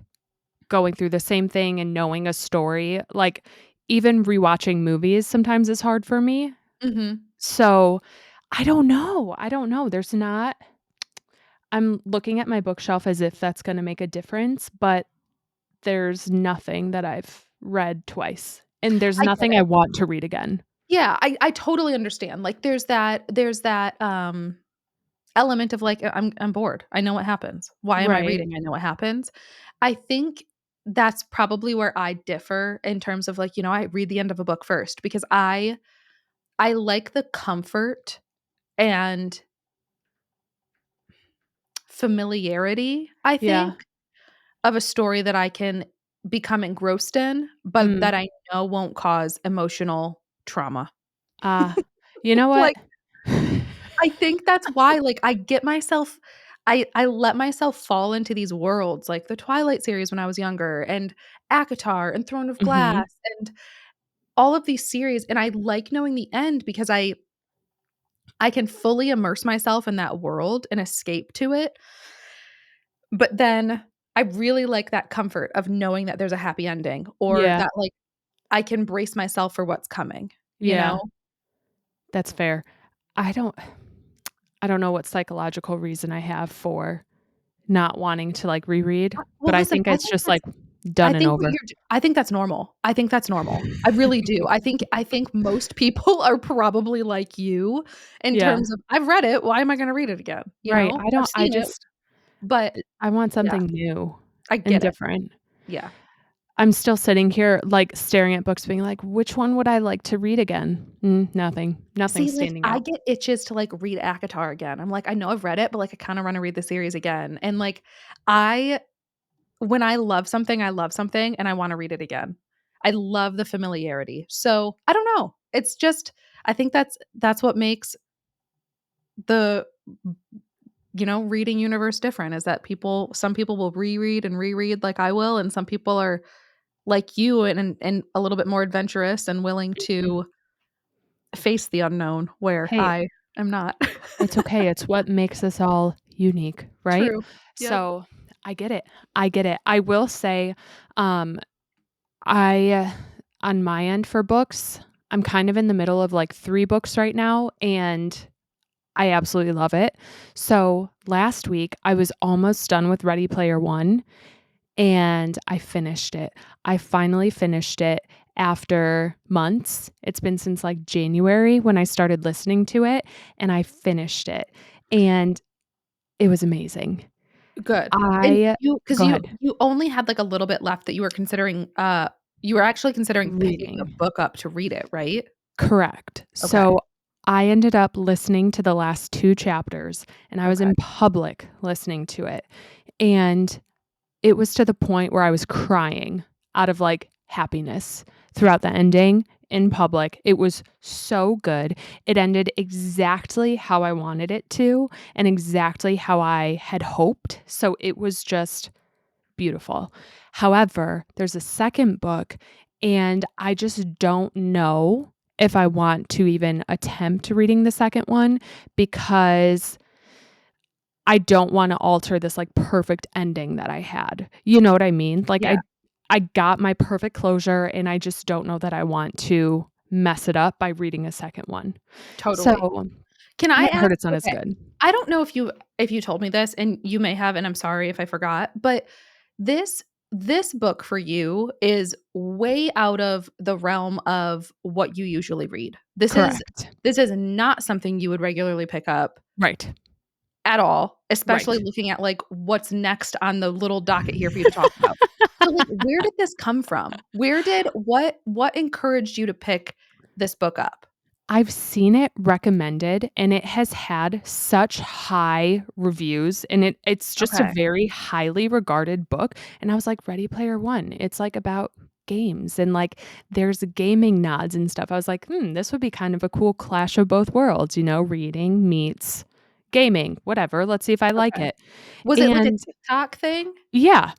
going through the same thing and knowing a story, like, even rewatching movies sometimes is hard for me. Mhm. So, I don't know, there's not I'm looking at my bookshelf as if that's gonna make a difference, but there's nothing that I've read twice, and there's I get nothing I it. want to read again. Yeah, I totally understand. Like, there's that element of, like, I'm bored. I know what happens. Why am I Right. reading? I know what happens. I think that's probably where I differ in terms of, like, I read the end of a book first because I like the comfort and familiarity, I Yeah. think, of a story that I can become engrossed in, but Mm. that I know won't cause emotional trauma. Ah, you know what? Like, I think that's why, like, I let myself fall into these worlds, like the Twilight series when I was younger, and ACOTAR, and Throne of Mhm. Glass, and all of these series, and I like knowing the end because I can fully immerse myself in that world and escape to it, but then I really like that comfort of knowing that there's a happy ending or Yeah. that, like, I can brace myself for what's coming, you Yeah. know? That's fair. I don't I don't know what psychological reason I have for not wanting to, like, reread, Well, but I listen, think it's just, like, done and over. I think that's normal. I think that's normal. I really do. I think most people are probably like you in Yeah. terms of, "I've read it, why am I gonna read it again?" You Right. know? I've I seen it, just but I want yeah, something new I and get it. different. Yeah. I'm still sitting here, like, staring at books being like, "Which one would I like to read again?" Nothing. See, Nothing's like, standing I out. get itches to, like, read ACOTAR again. I'm like, "I know I've read it, but, like, I kinda wanna read the series again." And, like, I when I love something, and I wanna read it again. I love the familiarity. So, I don't know. It's just I think that's what makes the reading universe different is that some people will reread and reread like I will, and some people are like you and a little bit more adventurous and willing Mhm. to face the unknown where Hey, I am not. it's okay, it's what makes us all unique, right? True. Yep. So, I get it, I get it. I will say, Um, I on my end for books, I'm kind of in the middle of, like, 3 books right now, and I absolutely love it. So, last week, I was almost done with Ready Player One, and I finished it. I finally finished it after months. It's been since, like, January when I started listening to it, and I finished it, and it was amazing. Good. And I you 'cause Go you ahead. you only had, like, a little bit left that you were considering, you were actually considering picking the Reading. book up to read it, right? Correct. Okay, So, I ended up listening to the last 2 chapters, and I was okay. in public listening to it, and it was to the point where I was crying out of, like, happiness throughout the ending in public. It was so good. It ended exactly how I wanted it to and exactly how I had hoped, so it was just beautiful. However, there's a second book, and I just don't know if I want to even attempt reading the second one because I don't wanna alter this, like, perfect ending that I had. You know what I mean? Like, Yeah, I got my perfect closure, and I just don't know that I want to mess it up by reading a second one. So, totally. Can I and I've heard ask it's not as okay, good. I don't know if you told me this, and you may have, and I'm sorry if I forgot, but this this book for you is way out of the realm of what you usually read. Correct. This is not something you would regularly pick up Right. at all, especially Right. looking at, like, what's next on the little docket here for you to talk about. So, like, where did this come from? Where did what encouraged you to pick this book up? I've seen it recommended, and it has had such high reviews, and it's just a Okay, very highly regarded book, and I was like, "Ready Player One." It's, like, about games, and, like, there's gaming nods and stuff. I was like, "Hmm, this would be kind of a cool clash of both worlds," reading meets gaming, whatever, let's see if I like okay. it. Was it like a And TikTok thing? yeah.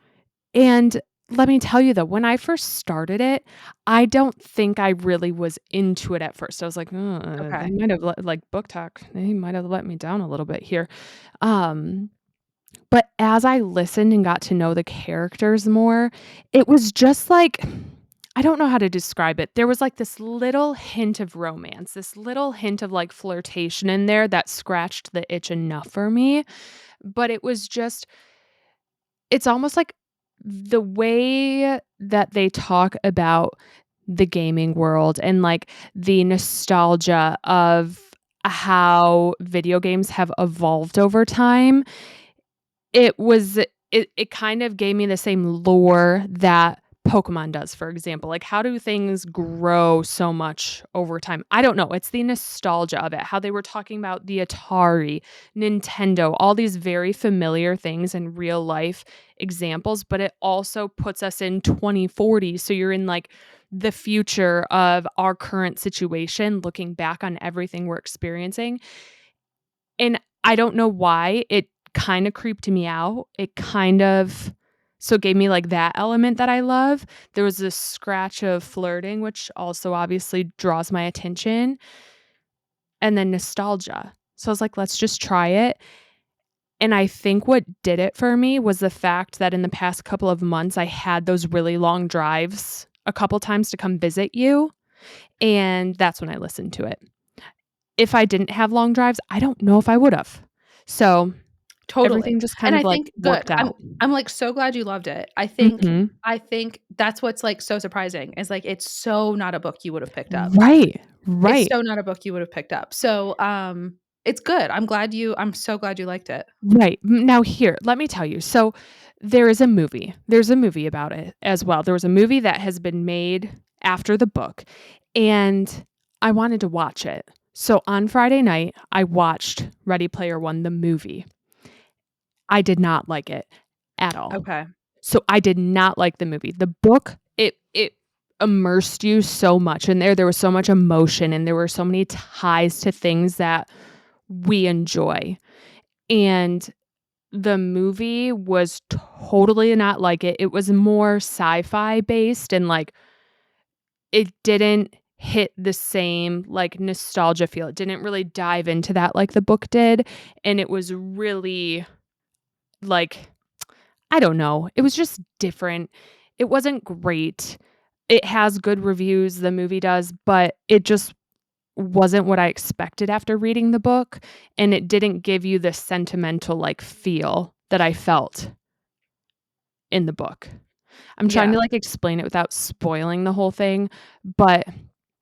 And let me tell you though, when I first started it, I don't think I really was into it at first. I was like, they Okay, might have like Book Talk, they might have let me down a little bit here." Um, but as I listened and got to know the characters more, it was just like I don't know how to describe it. There was like this little hint of romance, this little hint of like flirtation in there that scratched the itch enough for me. But it was just it's almost like the way that they talk about the gaming world and, like, the nostalgia of how video games have evolved over time, it kind of gave me the same lore that Pokemon does, for example. Like, how do things grow so much over time? I don't know, it's the nostalgia of it, how they were talking about the Atari, Nintendo, all these very familiar things in real life examples, but it also puts us in 2040, so you're in, like, the future of our current situation, looking back on everything we're experiencing, and I don't know why it kinda creeped me out. It kind of so it gave me, like, that element that I love. There was this scratch of flirting, which also obviously draws my attention, and then nostalgia. So I was like, "Let's just try it." And I think what did it for me was the fact that in the past couple of months, I had those really long drives a couple times to come visit you, and that's when I listened to it. If I didn't have long drives, I don't know if I would've. So totally, everything just kind and of, I like, think good. worked out. I'm, like, so glad you loved it. Mhm. I think that's what's, like, so surprising is, like, it's so not a book you would have picked up. Right, It's right, so not a book you would have picked up. So, it's good. I'm so glad you liked it. right. Now here, let me tell you, so there is a movie. There's a movie about it as well. There was a movie that has been made after the book, and I wanted to watch it. So on Friday night, I watched Ready Player One, the movie. I did not like it at all. Okay. So I did not like the movie. The book, it immersed you so much in there. There was so much emotion and there were so many ties to things that we enjoy. And the movie was totally not like it. It was more sci-fi based and like it didn't hit the same like nostalgia feel. It didn't really dive into that like the book did. And it was really like I don't know. It was just different. it wasn't great. It has good reviews, the movie does, but it just wasn't what I expected after reading the book, and it didn't give you the sentimental, like, feel that I felt in the book. I'm trying Yeah. to, like, explain it without spoiling the whole thing, but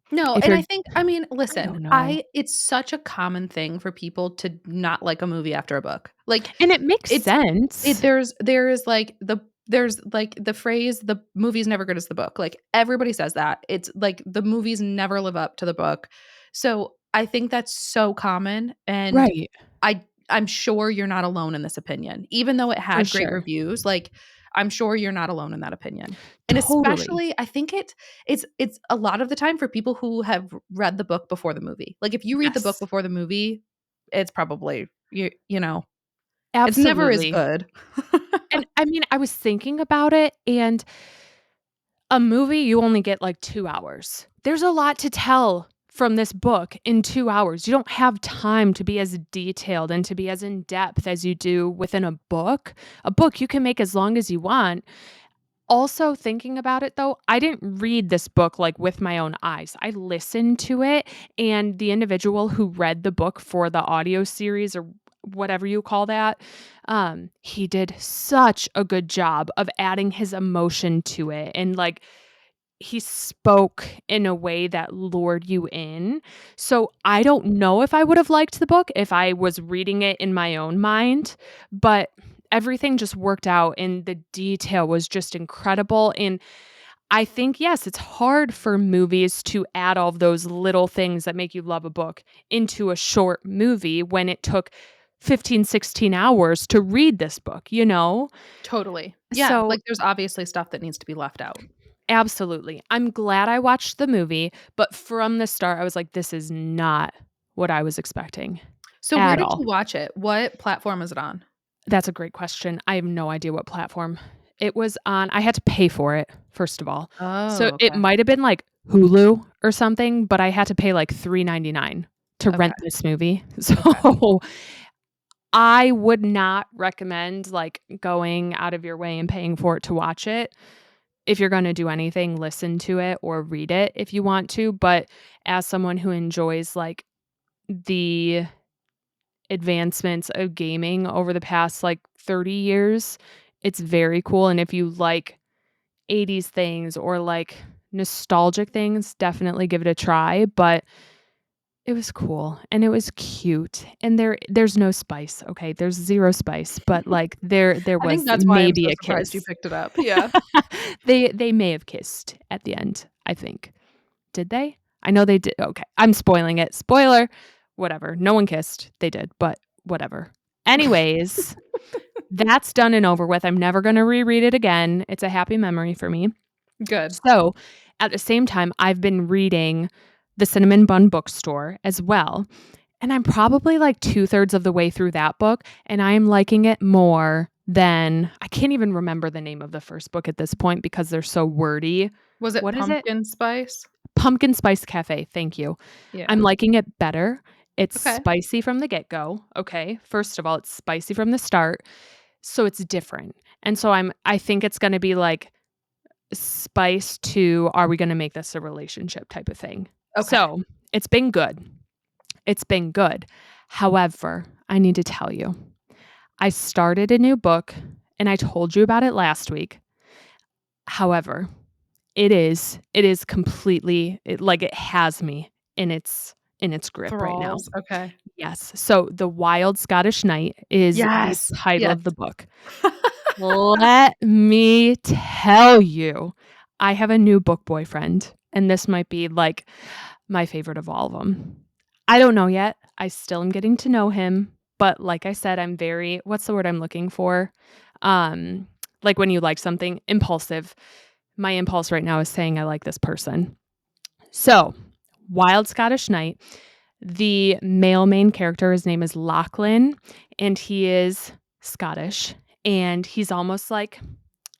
No, if and you're I think I mean, I listen, don't know. I it's such a common thing for people to not like a movie after a book. Like, And it makes it's it sense. there's, like, the phrase, "The movie's never good as the book." Like, everybody says that. It's like the movies never live up to the book. So, I think that's so common, and Right, I'm sure you're not alone in this opinion. Even though it for had great sure. reviews, like, I'm sure you're not alone in that opinion. And Totally. especially, I think it's a lot of the time for people who have read the book before the movie. Like, if you read the book Yes. before the movie, it's probably you know, it's never as Absolutely. good. And, I mean, I was thinking about it, and a movie, you only get, like, 2 hours. There's a lot to tell from this book in 2 hours. You don't have time to be as detailed and to be as in-depth as you do within a book. A book you can make as long as you want. Also, thinking about it though, I didn't read this book, like, with my own eyes. I listened to it, and the individual who read the book for the audio series or whatever you call that, he did such a good job of adding his emotion to it, and, like, he spoke in a way that lured you in. So, I don't know if I would have liked the book if I was reading it in my own mind, but everything just worked out and the detail was just incredible, and I think, yes, it's hard for movies to add all of those little things that make you love a book into a short movie when it took 15, 16 hours to read this book, you know? Totally. Yeah, So like, there's obviously stuff that needs to be left out. absolutely. I'm glad I watched the movie, but from the start, I was like, "This is not what I was expecting So where at did all." you watch it? What platform is it on? That's a great question. I have no idea what platform. It was on I had to pay for it, first of all. So, Oh, it okay. might have been, like, Hulu or something, but I had to pay, like, $3.99 to Okay, rent this movie. okay. So, I would not recommend, like, going out of your way and paying for it to watch it. If you're gonna do anything, listen to it or read it if you want to, but as someone who enjoys, like, the advancements of gaming over the past, like, 30 years, it's very cool, and if you like '80s things or, like, nostalgic things, definitely give it a try, but it was cool, and it was cute, and there's no spice, okay? There's 0 spice, but, like, there I think was that's why I'm maybe so a surprised you kiss. picked it up. Yeah. They may have kissed at the end, I think. Did they? I know they did okay, I'm spoiling it. Spoiler! Whatever, no one kissed. They did, but whatever. Anyways, that's done and over with. I'm never gonna reread it again. It's a happy memory for me. Good. So, at the same time, I've been reading The Cinnamon Bun Bookstore as well, and I'm probably, like, 2/3 of the way through that book, and I am liking it more than I can't even remember the name of the first book at this point because they're so wordy. Was it What is it? pumpkin spice? Pumpkin Spice Cafe, thank you. I'm Yeah. liking it better. It's Okay. spicy from the get-go, okay? First of all, it's spicy from the start, so it's different, and so I think it's gonna be, like, spice to, "Are we gonna make this a relationship?" type of thing. Okay. So, it's been good. It's been good. However, I need to tell you, I started a new book, and I told you about it last week. However, it is completely like, it has me in its grip right now. Thralls, okay. Yes. So, The Wild Scottish Night is the Yes, title yes. of the book. Let me tell you, I have a new book boyfriend, and this might be, like, my favorite of all of them. I don't know yet. I still am getting to know him, but like I said, I'm very what's the word I'm looking for? Um, like, when you like something, impulsive. My impulse right now is saying I like this person. So, Wild Scottish Night, the male main character, his name is Lachlan, and he is Scottish, and he's almost like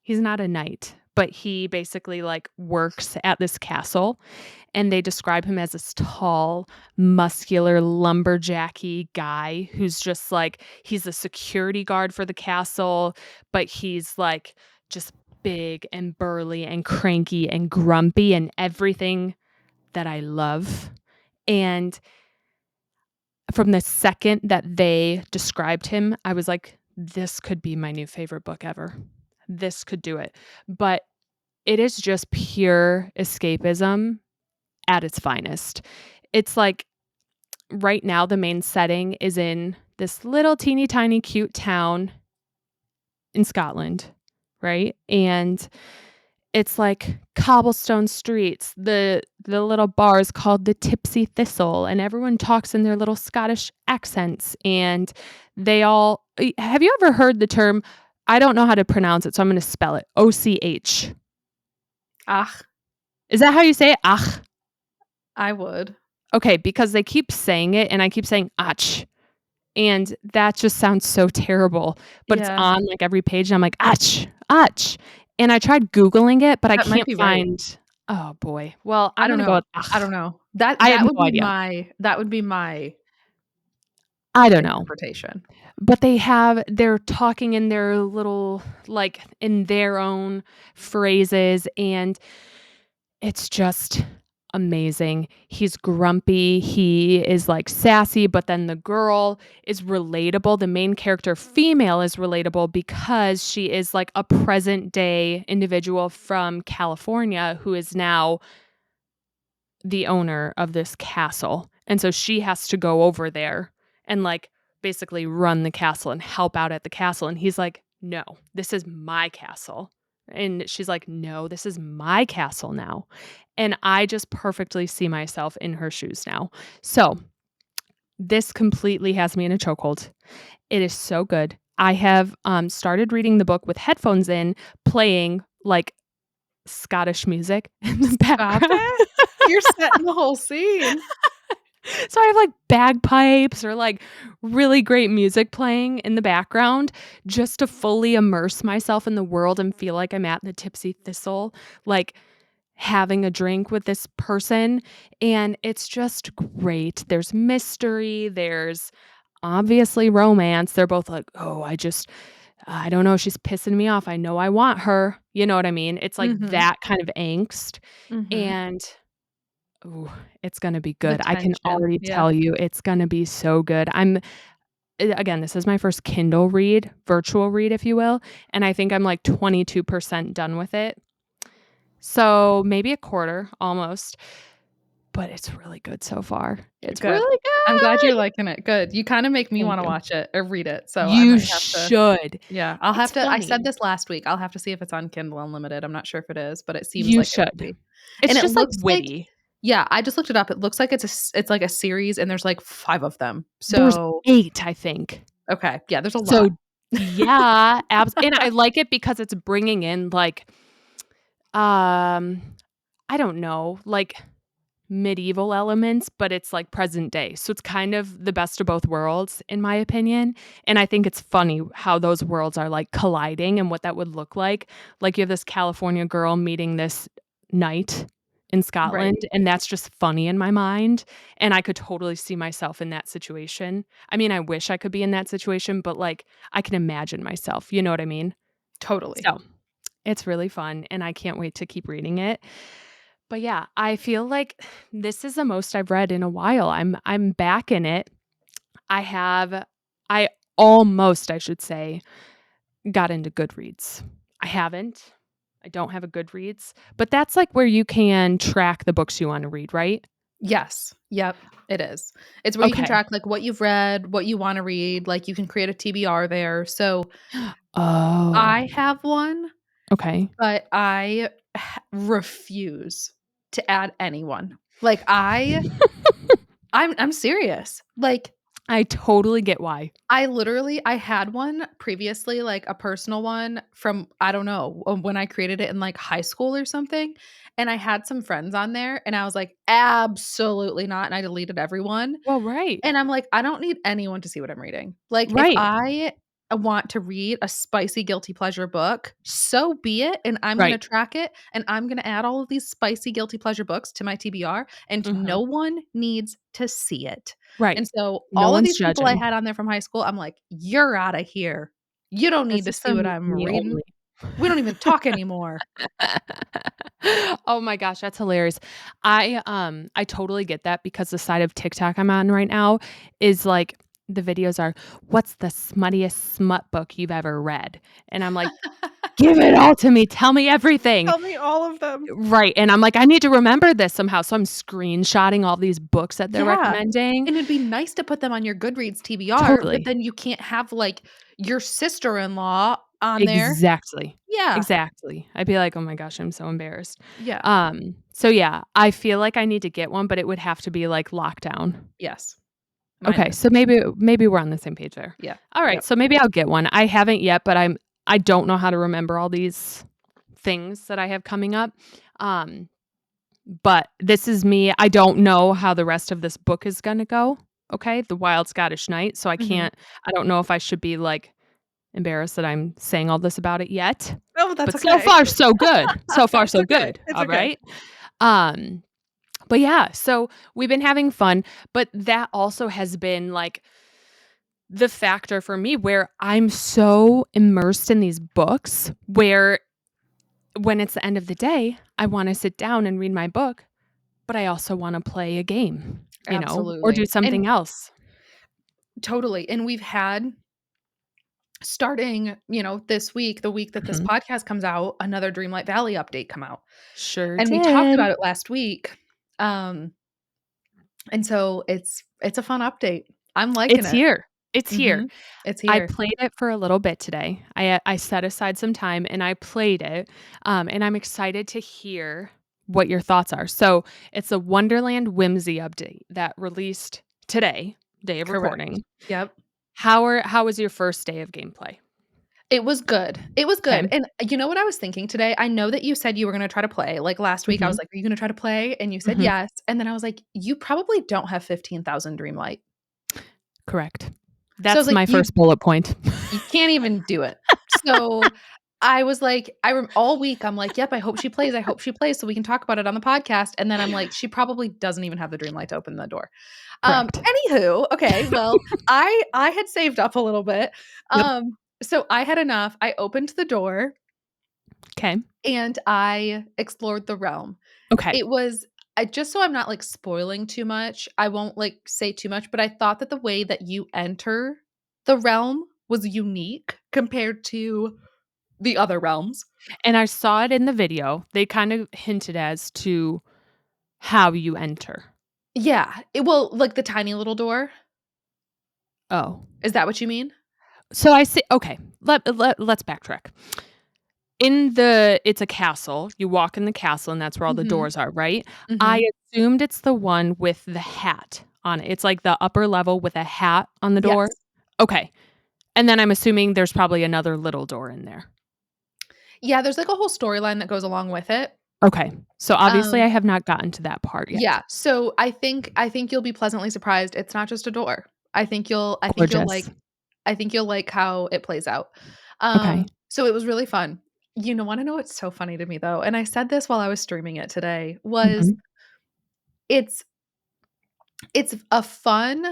he's not a knight, but he basically, like, works at this castle, and they describe him as this tall, muscular, lumberjacky guy who's just, like he's a security guard for the castle, but he's, like, just big and burly and cranky and grumpy and everything that I love. And from the second that they described him, I was like, this could be my new favorite book ever. This could do it. But it is just pure escapism at its finest. It's like right now, the main setting is in this little teeny tiny cute town in Scotland, right? And it's like cobblestone streets. The little bar is called the Tipsy Thistle, and everyone talks in their little Scottish accents, and they all have you ever heard the term I don't know how to pronounce it, so I'm gonna spell it, OCH. Ach, Is that how you say it? Ach. I would. Okay, because they keep saying it, and I keep saying "ach," and that just sounds so terrible, but it's Yeah, on, like, every page, and I'm like, "Ach, ach," and I tried Googling it, but I that might can't be right. find oh, boy. Well, I I'm don't gonna go know. with I "ach." don't know. That I have that would no be idea. my I don't know, interpretation. but they're talking in their little like, in their own phrases, and it's just amazing. He's grumpy, he is, like, sassy, but then the girl is relatable. The main character, female, is relatable because she is, like, a present day individual from California who is now the owner of this castle, and so she has to go over there and, like, basically run the castle and help out at the castle, and he's like, "No, this is my castle." And she's like, "No, this is my castle now." And I just perfectly see myself in her shoes now. So, this completely has me in a chokehold. It is so good. I have, started reading the book with headphones in, playing, like, Scottish music in the Stop background. it. You're setting the whole scene. So I have, like, bagpipes or, like, really great music playing in the background just to fully immerse myself in the world and feel like I'm at the Tipsy Thistle, like, having a drink with this person, and it's just great. There's mystery, there's obviously romance. They're both like, "Oh, I don't know, she's pissing me off. I know I want her." You know what I mean? It's like Mhm, that kind of angst, mhm. and ooh, it's gonna be The good. I can tension, already yeah. tell you it's gonna be so good. Again, this is my first Kindle read, virtual read, if you will, and I think I'm, like, 22% done with it. So, maybe a quarter, almost, but it's really good so far. It's Good. really I'm glad you're good! liking it, good. You kinda make me Thank wanna you. watch it or read it, so I You might have to should. yeah, I'll It's have to I said funny. this last week, I'll have to see if it's on Kindle Unlimited, I'm not sure if it is, but it seems You like it would should. be. And It's it just, like, looks like witty. yeah, I just looked it up, it looks like it's like a series and there's, like, 5 of them. There's So 8, I think. okay, yeah, there's a So lot. yeah, and I like it because it's bringing in, like, um, I don't know, like, medieval elements, but it's, like, present day. So it's kind of the best of both worlds, in my opinion, and I think it's funny how those worlds are, like, colliding and what that would look like. Like, you have this California girl meeting this knight in Right, Scotland, and that's just funny in my mind, and I could totally see myself in that situation. I mean, I wish I could be in that situation, but, like, I can imagine myself, you know what I mean? totally. So, it's really fun, and I can't wait to keep reading it. But yeah, I feel like this is the most I've read in a while. I'm back in it. I almost, I should say, got into Goodreads. I haven't. I don't have a Goodreads, but that's like where you can track the books you wanna read, right? Yes, yep, it is. It's where you can Okay. track, like, what you've read, what you wanna read, like, you can create a TBR there, so Oh, I have one, okay. but I refuse to add anyone. Like, I'm serious. Like, I totally get why. I had one previously, like, a personal one from, I don't know, when I created it in, like, high school or something, and I had some friends on there, and I was like, "Absolutely not," and I deleted everyone. Well, right. And I'm like, I don't need anyone to see what I'm reading. Like, if Right. I want to read a spicy guilty pleasure book, so be it, and I'm gonna Right. track it, and I'm gonna add all of these spicy guilty pleasure books to my TBR, and Mhm. no one needs to see it. Right. And so, No all of one's these people I judging. had on there from high school, I'm like, "You're outta here. You don't need This to is see for what I'm me reading." only. We don't even talk anymore." Oh my gosh, that's hilarious. I totally get that because the side of TikTok I'm on right now is like the videos are, "What's the smuttiest smut book you've ever read?" And I'm like, "Give it all to me, tell me everything." Tell me all of them. Right, and I'm like, "I need to remember this somehow," so I'm screenshotting all these books that they're Yeah, recommending. and it'd be nice to put them on your Goodreads TBR, but Totally. then you can't have, like, your sister-in-law on there. Exactly. Yeah, Exactly. I'd be like, "Oh my gosh, I'm so embarrassed." yeah, So yeah, I feel like I need to get one, but it would have to be, like, lockdown. yes. Mine Okay, is. so maybe we're on the same page there. Yeah, Alright, yep. so maybe I'll get one. I haven't yet, but I don't know how to remember all these things that I have coming up. Um, but this is me. I don't know how the rest of this book is gonna go, okay? The Wild Scottish Night, so Mhm. I don't know if I should be, like, embarrassed that I'm saying all this about it yet, Oh, that's but so okay. far so good. So far It's so okay, good, it's okay. alright? Um, but yeah, so we've been having fun, but that also has been, like, the factor for me where I'm so immersed in these books where when it's the end of the day, I wanna sit down and read my book, but I also wanna play a game, or do Absolutely, and something else. totally, and we've had starting, this week, the week that this Mhm. podcast comes out, another Dreamlight Valley update come out, Sure and we talked did. about it last week, and so it's a fun update. I'm liking It's it. here. It's here. Mhm. It's I here. played it for a little bit today. I set aside some time and I played it, and I'm excited to hear what your thoughts are. So, it's a Wonderland Whimsy update that released today, day of Correct. recording. Yep. How was your first day of gameplay? It was good. It was good, Okay. and you know what I was thinking today? I know that you said you were gonna try to play, like, last week, I was Mhm. like, "Are you gonna try to play?" And you said, Mhm. "Yes," and then I was like, "You probably don't have 15,000 Dreamlight." Correct. So I was That's like, my "You first bullet point. you can't even do it." So, I was like all week, I'm like, "Yep, I hope she plays so we can talk about it on the podcast," and then I'm like, "She probably doesn't even have the Dreamlight to open the door." Correct. Anywho, okay, well, I had saved up a little bit, Yep. so I had enough, I opened the door Okay. and I explored the realm. Okay. It was I just so I'm not, like, spoiling too much, I won't, like, say too much, but I thought that the way that you enter the realm was unique compared to the other realms. And I saw it in the video. They kind of hinted as to how you enter. Yeah, like, the tiny little door? Oh. Is that what you mean? So I see okay, let's backtrack. It's a castle, you walk in the castle, and that's where all the Mhm, doors are, right? I mhm. assumed it's the one with the hat on it. It's like the upper level with a hat on the door? Yes. Okay. And then I'm assuming there's probably another little door in there. Yeah, there's, like, a whole storyline that goes along with it. Okay. So obviously I Um, have not gotten to that part yet. yeah, so I think you'll be pleasantly surprised, it's not just a door. Gorgeous. I think you'll like how it plays out. Okay. So it was really fun. Wanna know what's so funny to me though, and I said this while I was streaming it today, was Mhm. it's it's a fun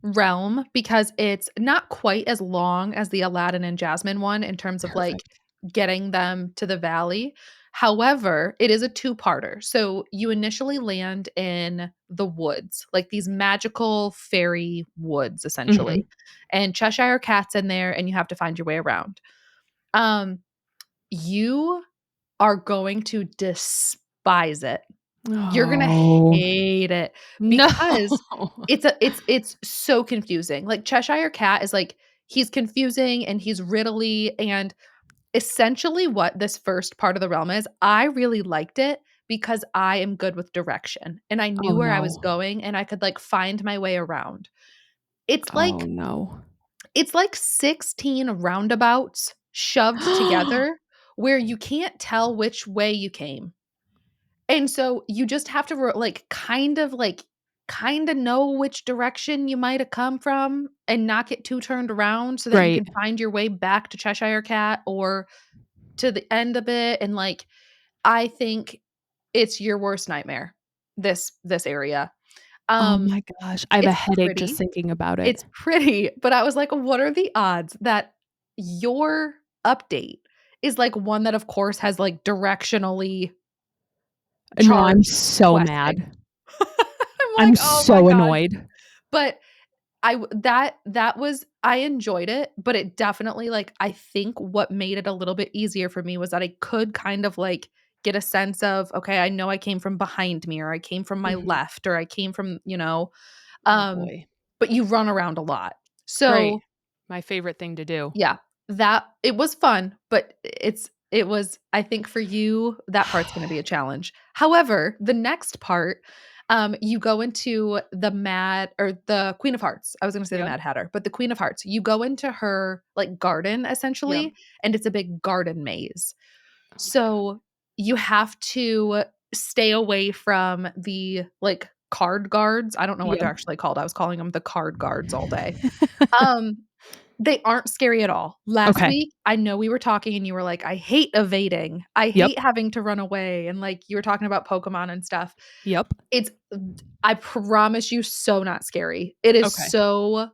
realm because it's not quite as long as the Aladdin and Jasmine one in terms of, like, Perfect. getting them to the valley. However, it is a two-parter. So, you initially land in the woods, like these magical fairy woods, Mhm. essentially, and Cheshire Cat's in there, and you have to find your way around. Um, you are going to despise it. You're gonna Oh, hate it no. because it's so confusing. Like, Cheshire Cat is, like, he's confusing and he's riddly, and essentially what this first part of the realm is, I really liked it because I am good with direction, and I knew Oh, where I was no. going, and I could, like, find my way around. It's Oh, like no. it's like 16 roundabouts shoved together where you can't tell which way you came. And so you just have to kinda know which direction you might have come from and not get too turned around so that you Right. can find your way back to Cheshire Cat or to the end of it, and, like, I think it's your worst nightmare, this area. Oh Um, my gosh. I have a it's headache just pretty, thinking about it. it's pretty, but I was like, "What are the odds that your update is, like, one that, of course, has, like, directionally No, I'm charged so questing. mad. I'm I'm like, "Oh my so god." annoyed. But that was I enjoyed it, but it definitely, like, I think what made it a little bit easier for me was that I could kind of, like, get a sense of, "Okay, I know I came from behind me, or I came from my Mhm. left, or I came from," Oh, um, boy. but you run around a lot. Great. So My favorite thing to do. yeah, that it was fun, but it was I think for you, that part's gonna be a challenge. However, the next part, you go into the Queen of Hearts. I was gonna say the Yep, Mad Hatter, but the Queen of Hearts. You go into her, like, garden, yep. essentially, and it's a big garden maze. Oh my So, you have to stay away from the, like, card guards. I don't know what they're Yep. actually called. I was calling them the card guards all day. Um, they aren't scary at all. Last Okay. week, I know we were talking and you were like, "I hate evading. I Yep, hate having to run away," and, like, you were talking about Pokemon and stuff. yep. It's I promise you, so not scary. It is Okay, so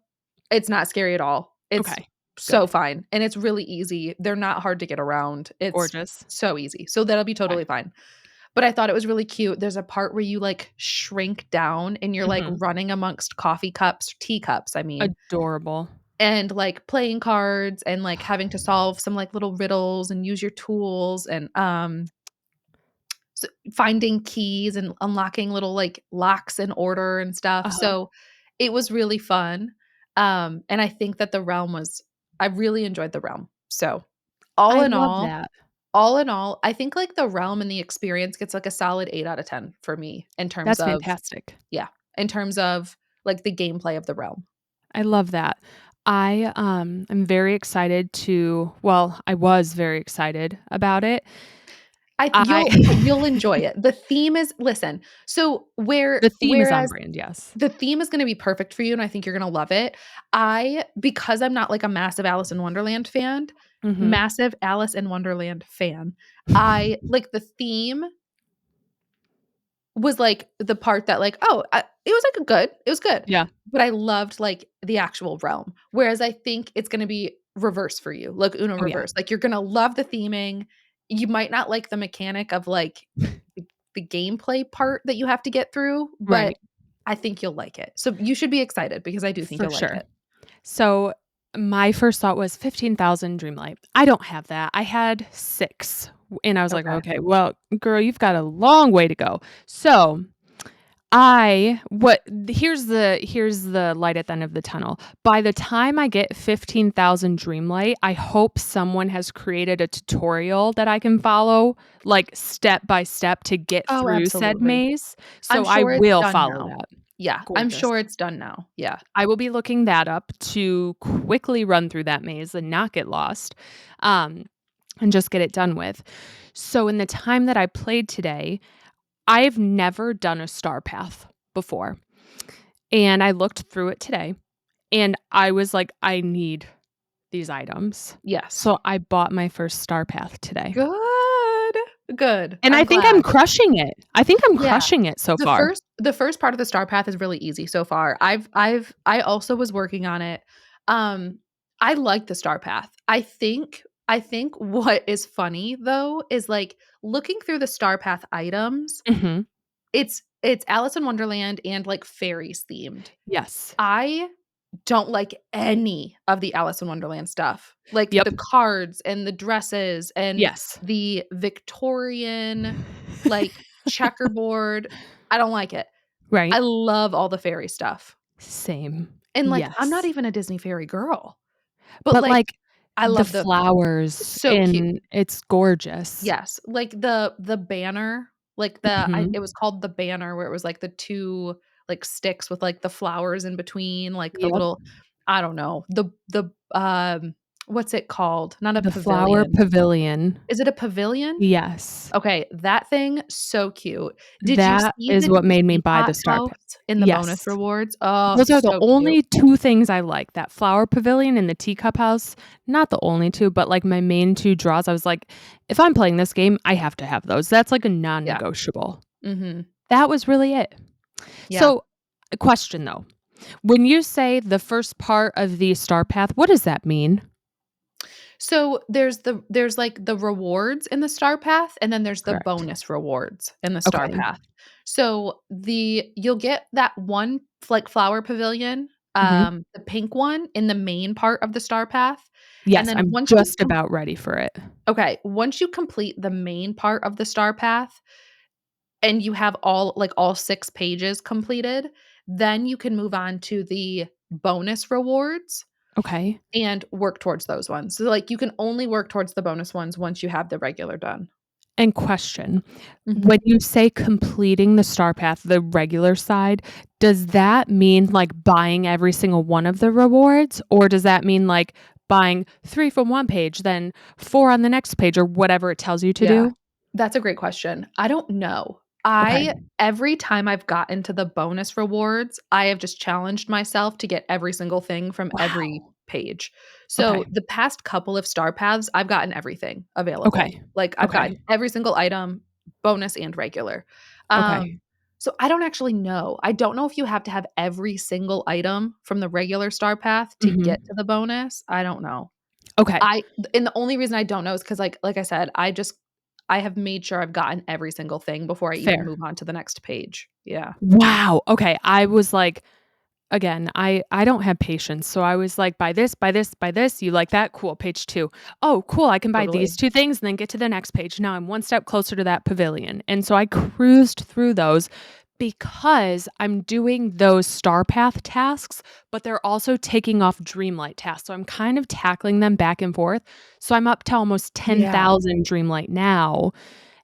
it's not scary at all. It's okay. so Good. fine, and it's really easy. They're not hard to get around. It's Gorgeous. so easy. So that'll be Okay. totally fine. But I thought it was really cute. There's a part where you, like, shrink down and you're, like, Mhm. running amongst coffee cups teacups, I mean, Adorable. and, like, playing cards and, like, having to solve some, like, little riddles and use your tools and, finding keys and unlocking little, like, locks in order and stuff, Uh-huh. so it was really fun, and I think that the realm was I really enjoyed the realm, so all I in love all that. all in all, I think, like, the realm and the experience gets, like, a solid 8 out of 10 for me in terms That's of fantastic. yeah, in terms of, like, the gameplay of the realm. I love that. I'm very excited to well, I was very excited about it. I I you'll enjoy it. The theme is listen, so The theme is on whereas brand, yes. the theme is gonna be perfect for you, and I think you're gonna love it. Because I'm not, like, a Mhm. massive Alice in Wonderland fan, I like, the theme was, like, the part that, like, oh, it was, like, a good it was good, Yeah. but I loved, like, the actual realm, whereas I think it's gonna be reverse for you, like Uno Oh, yeah. reverse, like, you're gonna love the theming, you might not like the mechanic of, like, the gameplay part that you have to get through, but Right. I think you'll like it. So you should be excited because I do think For you'll like sure. it. So, my first thought was 15,000 Dreamlight. I don't have that. I had 6, and I was like, Okay. "Okay, well, girl, you've got a long way to go." So, I what here's the light at the end of the tunnel. By the time I get 15,000 Dreamlight, I hope someone has created a tutorial that I can follow, like, step by step to get Oh, through said absolutely. maze, I'm so I sure it's will done follow now. that. Yeah, I'm Gorgeous. sure it's done now. Yeah. I will be looking that up to quickly run through that maze and not get lost, um, and just get it done with. So in the time that I played today, I've never done a star path before, and I looked through it today, and I was like, "I need these items." Yes. So I bought my first star path today, Good. Good. and I I'm think I'm glad. crushing it. I think I'm Yeah. crushing it so far. The first part of the star path is really easy so far. I also was working on it. Um, I like the star path. I think what is funny though is like looking through the star path items, Mhm. it's Alice in Wonderland and like fairies themed. Yes. I don't like any of the Alice in Wonderland stuff. Like Yep. the cards and the dresses and Yes. the Victorian, like, checkerboard. I don't like it. Right. I love all the fairy stuff. Same. And, like, I'm not Yes. even a Disney fairy girl, but, But, like, like, I the love the flowers so cute. and it's gorgeous. Yes, like the banner, like Mhm. it was called the banner where it was like the 2, like, sticks with, like, the flowers in between, like, the Yep. little I don't know, what's it called? Not a The flower pavilion. pavilion. Is it a pavilion? Yes. Okay, that thing, so cute. Did you That see is the what made me buy teapot the star house pit. in the bonus Yes. rewards? Oh, Those are the so cute. only 2 things I like, that flower pavilion and the teacup house. Not the only 2, but, like, my main 2 draws, I was like, "If I'm playing this game, I have to have those." That's like a Yeah. non-negotiable. Mhm. That was really it. Yeah. So, a question though. When you say the first part of the star path, what does that mean? So there's like the rewards in the star path, and then there's the Correct. bonus rewards in the star Okay. path. So you'll get that one like flower pavilion, Mhm. the pink one in the main part of the star path. And Yes, then I'm just about ready for it. once you complete the main part of the star path and you have all 6 pages completed, then you can move on to the bonus rewards Okay. and work towards those ones. So, like, you can only work towards the bonus ones once you have the regular done. And question, Mhm. when you say completing the star path, the regular side, does that mean, like, buying every single one of the rewards, or does that mean, like, buying 3 from one page, then 4 on the next page, or whatever it tells you to Yeah. do? That's a great question. I don't know. Okay. I Every time I've gotten to the bonus rewards, I have just challenged myself to get every single thing from every Wow. page. So, Okay. the past couple of star paths, I've gotten everything available. Okay. Like, I've Okay. gotten every single item, bonus and regular. Okay. So I don't actually know. I don't know if you have to have every single item from the regular star path to get Mhm. to the bonus. I don't know. Okay. And the only reason I don't know is because like I said, I have made sure I've gotten every single thing before I even Fair. move on to the next page. Yeah, Wow. Okay. I was like, again, I don't have patience, so I was like, "Buy this, buy this, buy this. You like that? Cool, page 2. Oh, cool, I can buy totally. these 2 things and then get to the next page. Now I'm one step closer to that pavilion." And so I cruised through those because I'm doing those star path tasks, but they're also taking off Dreamlight tasks, so I'm kind of tackling them back and forth. So I'm up to almost Yeah. 10,000 Dreamlight now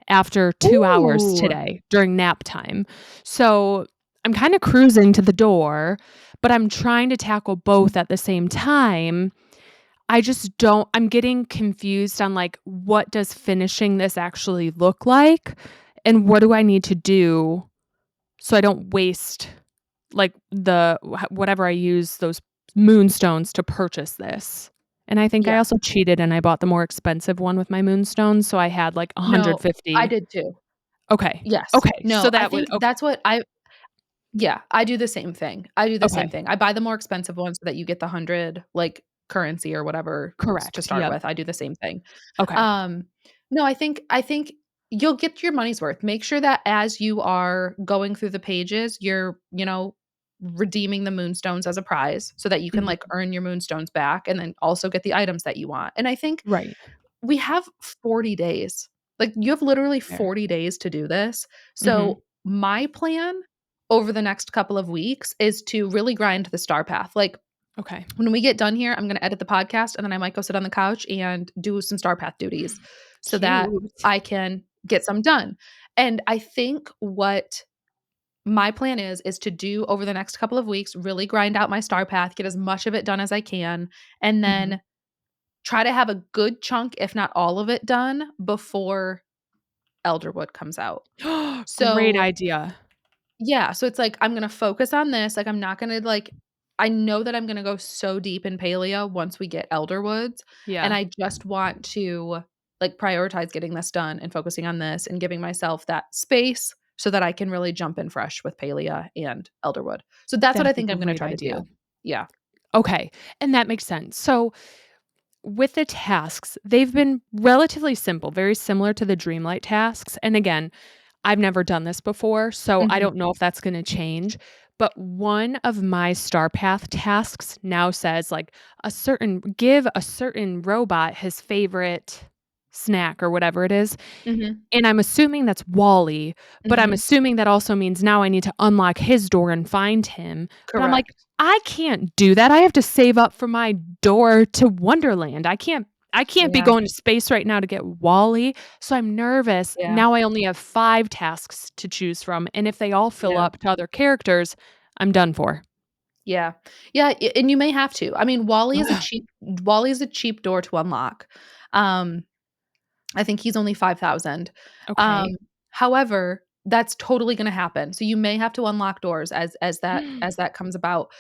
after 2 hours Ooh. today during nap time. So, I'm kinda cruising to the door, but I'm trying to tackle both at the same time. I just don't I'm getting confused on, like, what does finishing this actually look like, and what do I need to do so I don't waste, like, whatever I use those moonstones to purchase this. And I think I Yeah. also cheated and I bought the more expensive one with my moonstones, so I had, like, No, I 150. did too. Okay. Yes. Okay, so No, I that would think okay, that's what I yeah, I do the same thing. I do the same okay. thing. I buy the more expensive ones so that you get the 100, like, currency or whatever to Correct, start yep. with. I do the same thing. Okay. Um, no, I think you'll get your money's worth. Make sure that as you are going through the pages, you're, redeeming the moonstones as a prize so that you can, like, Mhm. earn your moonstones back and then also get the items that you want. And I think Right. we have 40 days. Like, you have literally Fair. 40 days to do this. Mhm. So, my plan over the next couple of weeks is to really grind the star path. Like, Okay. when we get done here, I'm gonna edit the podcast, and then I might go sit on the couch and do some star path duties so that Cute. I can get some done. And I think what my plan is to do over the next couple of weeks, really grind out my star path, get as much of it done as I can, and Mhm. then try to have a good chunk, if not all of it done before Elderwood comes out. Great So, idea. yeah, so it's like I'm gonna focus on this, like, I'm not gonna, like I know that I'm gonna go so deep in paleo once we get Elderwoods, and Yeah, I just want to, like, prioritize getting this done and focusing on this and giving myself that space so that I can really jump in fresh with palea and Elderwood. So that's what I that's a think I'm gonna great try to idea. do. Yeah. Okay, and that makes sense. So, with the tasks, they've been relatively simple, very similar to the Dreamlight tasks, and again, I've never done this before, so I Mhm. don't know if that's gonna change, but one of my star path tasks now says, like, give a certain robot his favorite snack or whatever it is, Mhm. and I'm assuming that's Wally, but I'm Mhm. assuming that also means now I need to unlock his door and find him, but I'm like, Correct. "I can't do that, I have to save up for my door to Wonderland, I can't be Yeah. going to space right now to get Wally," so I'm nervous. Yeah. Now I only have 5 tasks to choose from, and if they all fill Yeah. up to other characters, I'm done for. Yeah. Yeah, and you may have to. I mean, Ugh. Wally is a cheap door to unlock. Um, I think he's only 5,000. Um, Okay. however, that's totally gonna happen. So you may have to unlock doors as that comes about.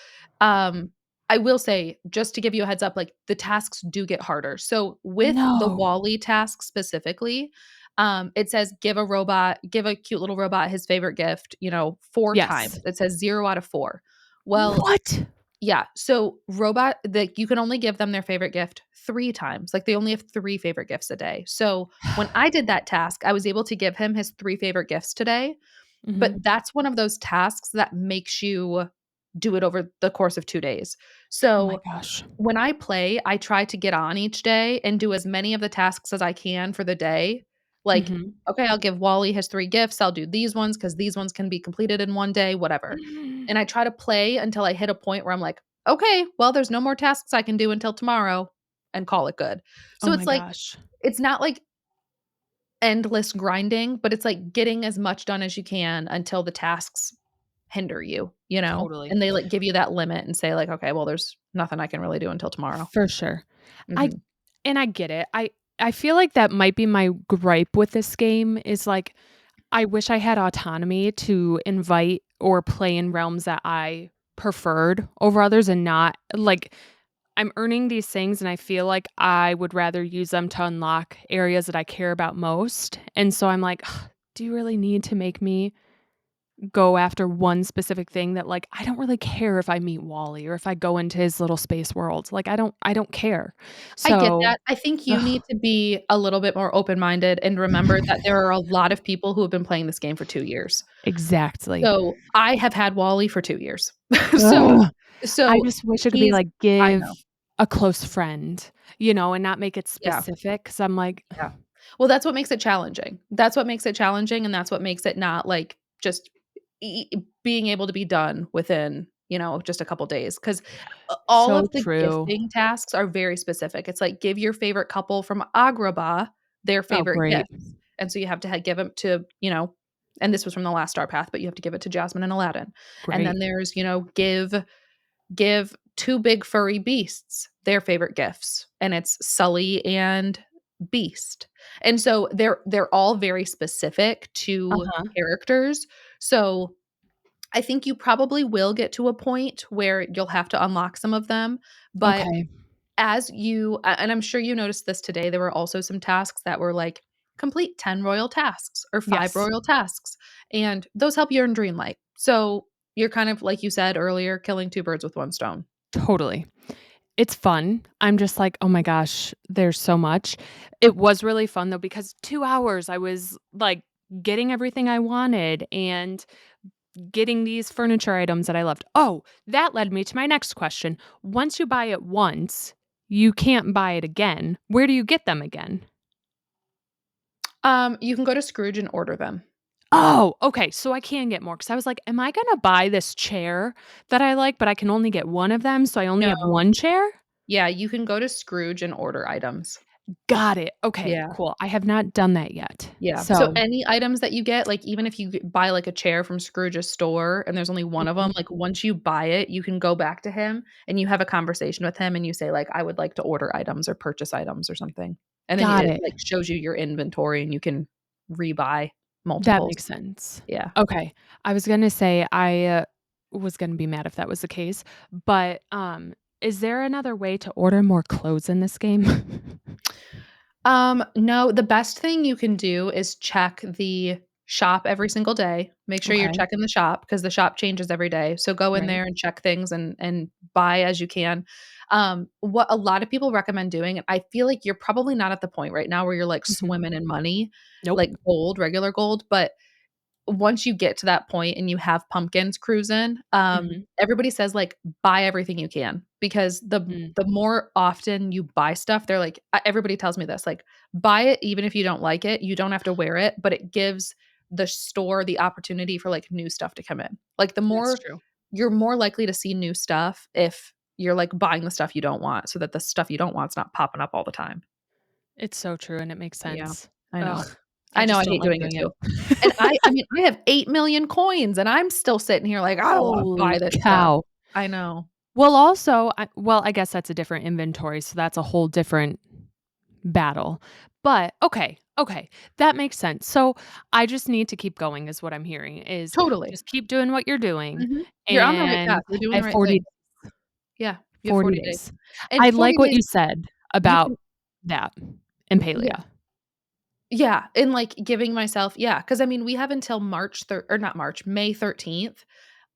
Um, I will say, just to give you a heads up, like, the tasks do get harder. So with the No. Wally task specifically, it says give a cute little robot his favorite gift, 4 times. Yes. It says 0 out of 4. Well, What? Yeah, so you can only give them their favorite gift 3 times, like, they only have 3 favorite gifts a day. So, when I did that task, I was able to give him his 3 favorite gifts today, but Mhm. that's one of those tasks that makes you do it over the course of 2 days. Oh my So, gosh. when I play, I try to get on each day and do as many of the tasks as I can for the day. Like, Mhm. okay, I'll give Wally his 3 gifts, I'll do these ones because these ones can be completed in 1 day, whatever. And I try to play until I hit a point where I'm like, "Okay, well, there's no more tasks I can do until tomorrow," and call it good. Oh So my it's like gosh. it's not like endless grinding, but it's like getting as much done as you can until the tasks hinder you, you know? Totally. And they, like, give you that limit and say like, "Okay, well, there's nothing I can really do until tomorrow." For sure. I Mhm. and I get it. I feel like that might be my gripe with this game is, like, I wish I had autonomy to invite or play in realms that I preferred over others and not like, I'm earning these things, and I feel like I would rather use them to unlock areas that I care about most, and so I'm like, "Ugh, do you really need to make me go after one specific thing that, like, I don't really care if I meet Wally or if I go into his little space world, like, I don't care." I get So that. I think you ugh. need to be a little bit more open-minded and remember that there are a lot of people who have been playing this game for 2 years. Exactly. So, I have had Wally for 2 years. So Ugh. I so just wish it could be he's like, I give know. a close friend, and not make it Yeah, specific. Because 'cause I'm like, yeah. Well, that's what makes it challenging. That's what makes it challenging, and that's what makes it not, like, just being able to be done within, just a couple days. 'Cause all so of the true. gifting tasks are very specific. It's like, give your favorite couple from Agrabah their Oh, favorite great. gifts, and so you have to give them to, and this was from the Last Star Path, but you have to give it to Jasmine and Aladdin. And then Great. there's, give 2 big furry beasts their favorite gifts, and it's Sully and Beast. And so they're all very specific to Uh-huh. characters. So I think you probably will get to a point where you'll have to unlock some of them, but Okay. and I'm sure you noticed this today, there were also some tasks that were like, complete 10 royal tasks or 5 Yes. royal tasks, and those help you earn Dreamlight. So, you're kind of, like you said earlier, killing 2 birds with 1 stone. Totally. It's fun. I'm just like, "Oh my gosh, there's so much." It was really fun though because 2 hours I was, like, getting everything I wanted and getting these furniture items that I loved. Oh, that led me to my next question. Once you buy it once, you can't buy it again. Where do you get them again? You can go to Scrooge and order them. Oh, okay, so I can get more because I was like, "Am I gonna buy this chair that I like, but I can only get one of them, so I only No. have 1 chair?" Yeah, you can go to Scrooge and order items. Got it. Okay, Yeah. cool. I have not done that yet. Yeah. So So any items that you get, like, even if you buy, like, a chair from Scrooge's store and there's only one of them, Mhm. like, once you buy it, you can go back to him and you have a conversation with him and you say, like, "I would like to order items or purchase items," or something. And then Got it, it. like, shows you your inventory and you can rebuy That multiples. makes sense. Yeah. Okay. I was gonna say was gonna be mad if that was the case, but, is there another way to order more clothes in this game? No, the best thing you can do is check the shop every single day. Make sure you're Okay, checking the shop because the shop changes every day. So go in right. there and check things and buy as you can. What a lot of people recommend doing, and I feel like you're probably not at the point right now where you're like Mhm. swimming in money, Nope. like gold, regular gold, but once you get to that point and you have pumpkins cruising, Mhm. everybody says, like, buy everything you can because Mm, the more often you buy stuff, they're like everybody tells me this, like, buy it even if you don't like it, you don't have to wear it, but it gives the store the opportunity for, like, new stuff to come in. Like, the that's more true. you're more likely to see new stuff if you're, like, buying the stuff you don't want so that the stuff you don't want is not popping up all the time. It's so true, and it makes Yeah, sense. I know. Ugh, I I know, just I don't hate like doing it doing it. too. And I mean, I have 8,000,000 coins, and I'm still sitting here like, "I don't wanna buy Holy this stuff." cow. I know. Well, also, I guess that's a different inventory, so that's a whole different battle. But okay, okay, that makes sense. So, I just need to keep going is what I'm hearing, is Totally. just keep doing what you're doing, Mhm. You're on the right path, and you're doing I the have right thing. 40 Yeah, you have 40 40 days. days. And I 40 like what days you said you about can that and yeah. paleo. Yeah, and, like, giving myself, yeah, because I mean, we have until March 3rd or not March, May 13th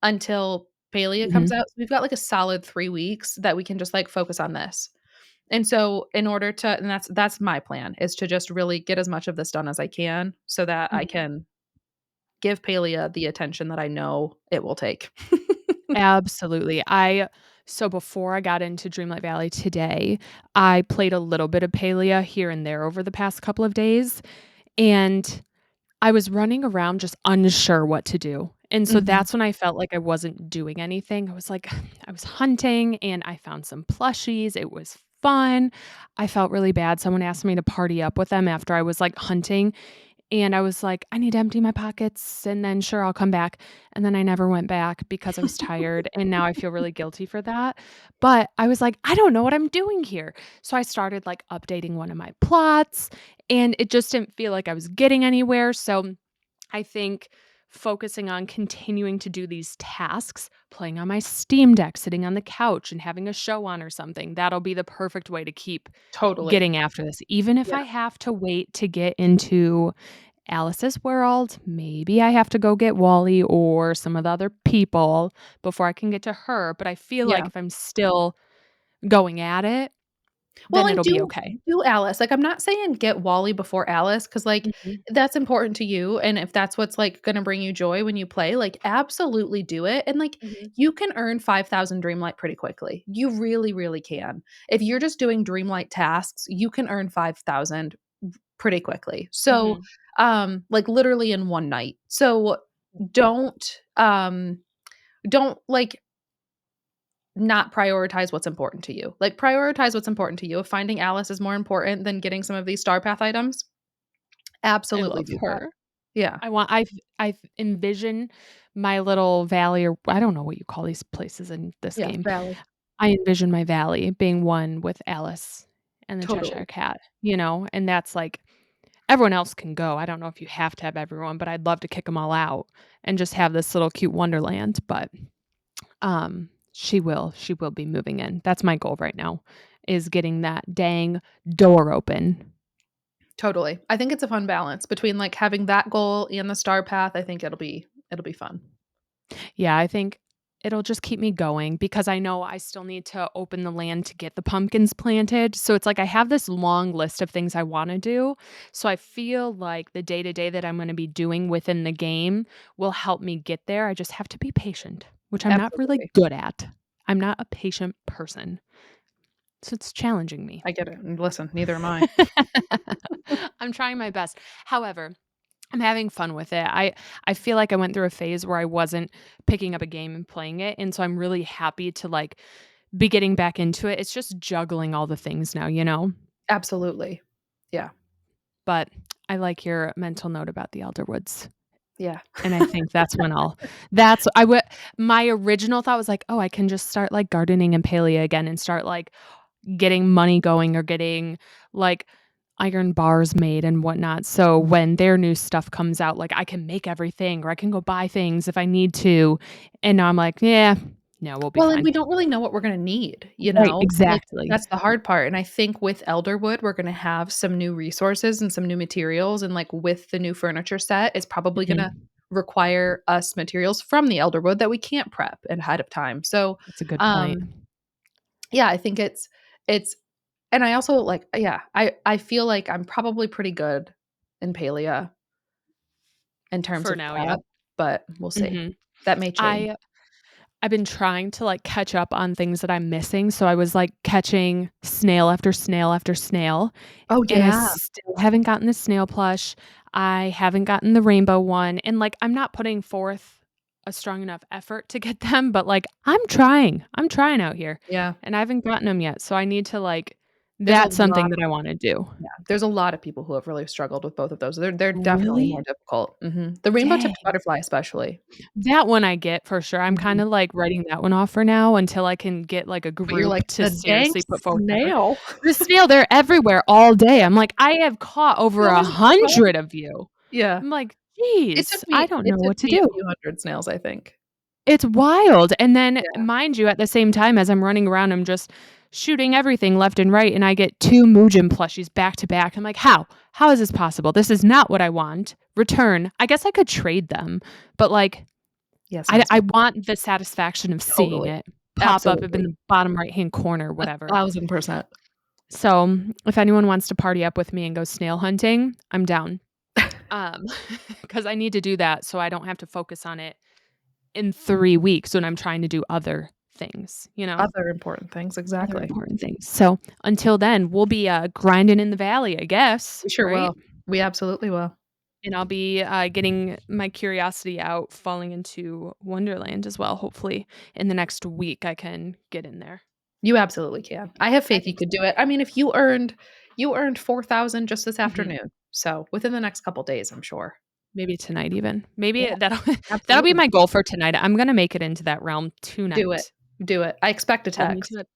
until Palia comes Mhm, out, so we've got, like, a solid 3 weeks that we can just, like, focus on this. And so in order to and that's my plan, is to just really get as much of this done as I can so that I mhm. can give Palia the attention that I know it will take. Absolutely. So before I got into Dreamlight Valley today, I played a little bit of Palia here and there over the past couple of days, and I was running around just unsure what to do. And so Mhm. that's when I felt like I wasn't doing anything. I was like, I was hunting and I found some plushies. It was fun. I felt really bad. Someone asked me to party up with them after I was like hunting. And I was like, I need to empty my pockets and then sure, I'll come back. And then I never went back because I was tired. And now I feel really guilty for that. But I was like, I don't know what I'm doing here. So I started like updating one of my plots and it just didn't feel like I was getting anywhere. So I think focusing on continuing to do these tasks, playing on my Steam Deck, sitting on the couch and having a show on or something, that'll be the perfect way to keep Totally. getting after this. Even if Yeah, I have to wait to get into Alice's world, maybe I have to go get Wally or some of the other people before I can get to her. But I feel like yeah. if I'm still going at it, Well, then and it'll be do okay. do Alice, like, I'm not saying get Wally before Alice, because like, Mhm, that's important to you, and if that's what's, like, gonna bring you joy when you play, like, absolutely do it, and, like, mhm, you can earn 5,000 Dreamlight pretty quickly. You really, really can. If you're just doing Dreamlight tasks, you can earn 5,000 pretty quickly. So, mhm. like, literally in one night. So, don't, like, not prioritize what's important to you. Like, prioritize what's important to you. If finding Alice is more important than getting some of these Star Path items, I absolutely love do that. her. Yeah. I envision my little valley, or I don't know what you call these places in this Yeah, game. Valley. I envision my valley being one with Alice and the Cheshire Totally. Cat, and that's like everyone else can go. I don't know if you have to have everyone, but I'd love to kick them all out and just have this little cute wonderland, but, she will be moving in. That's my goal right now, is getting that dang door open. Totally. I think it's a fun balance between, like, having that goal and the Star Path. I think it'll be fun. Yeah, I think it'll just keep me going because I know I still need to open the land to get the pumpkins planted. So it's like I have this long list of things I want to do. So I feel like the day to day that I'm going to be doing within the game will help me get there. I just have to be patient, which I'm not really Absolutely. good at. I'm not a patient person. So it's challenging me. I get it, and listen, neither am I. I'm trying my best. However, I'm having fun with it. I feel like I went through a phase where I wasn't picking up a game and playing it, and so I'm really happy to, like, be getting back into it. It's just juggling all the things now? Absolutely. Yeah. But I like your mental note about the Elderwoods, Yeah. and I think that's when I'll that's I would my original thought was like, "Oh, I can just start, like, gardening in Palia again and start, like, getting money going or getting, like, iron bars made and whatnot, so when their new stuff comes out, like, I can make everything or I can go buy things if I need to, and now I'm like, "Yeah, no, we'll be Well, and fine." we don't really know what we're gonna need, you Right, know? Like, exactly. that's the hard part, and I think with Elderwood, we're gonna have some new resources and some new materials, and, like, with the new furniture set, it's probably gonna Mhm. require us materials from the Elderwood that we can't prep ahead of time. So, That's a good point. um, yeah, I think it's and I also, like yeah, I feel like I'm probably pretty good in Palia in terms For of now, yeah. prep, but we'll see. Mhm. That may change. I've been trying to, like, catch up on things that I'm missing, so I was, like, catching snail after snail after snail, Oh, and I yeah. still haven't gotten the snail plush. I haven't gotten the rainbow one, and, like, I'm not putting forth a strong enough effort to get them, but, like, I'm trying. I'm trying out here, Yeah. and I haven't gotten them yet, so I need to, like There's a that's something lot that I wanna do. Yeah, there's a lot of people who have really struggled with both of those. They're definitely Really? more difficult. Mhm. The rainbow Dang. tipped butterfly especially. That one I get for sure. I'm Mhm. kinda, like, writing that one off for now until I can get, like, a But you're group like, to "The dang seriously put forward effort. snail." The snail, they're everywhere all day. I'm like, "I have caught over So fun. 100 of you." Yeah. I'm like, It took "Geez, I me don't it know took what to me a do." few hundred snails, I think. It's wild, and then, Yeah. mind you, at the same time as I'm running around, I'm just shooting everything left and right, and I get 2 Muujin plushies back to back. I'm like, "How? How is this possible? This is not what I want. Return." I guess I could trade them, but, like, Yes, I answer. want the satisfaction of seeing Totally. it pop up in Absolutely. the bottom right-hand corner, whatever. 1,000%. So, if anyone wants to party up with me and go snail hunting, I'm down. Um, because I need to do that so I don't have to focus on it in 3 weeks when I'm trying to do other things, you know? Other important things, Other exactly. important things. So, until then, we'll be, grinding in the valley, I guess, We sure right? will. We absolutely will. And I'll be, getting my curiosity out, falling into Wonderland as well, hopefully. In the next week, I can get in there. You absolutely can. I have I faith you think could so. do it. I mean, if you earned 4,000 just this Mhm. afternoon, so within the next couple days, I'm sure. Maybe tonight even. Yeah, Maybe that'll that'll be absolutely. my goal for tonight. I'm gonna make it into that realm Do it. tonight. Do it. I expect a Hold me text. to it.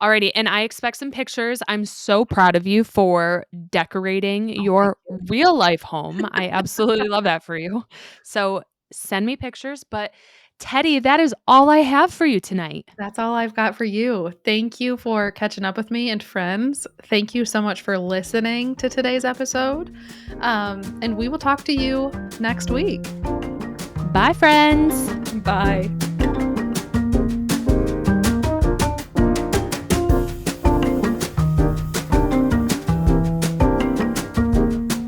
Alrighty, and I expect some pictures. I'm so proud of you for decorating Oh, thank your you. real life home. I absolutely love that for you. So, send me pictures, but Teddy, that is all I have for you tonight. That's all I've got for you. Thank you for catching up with me and friends. Thank you so much for listening to today's episode. And we will talk to you next week. Bye, friends. Bye.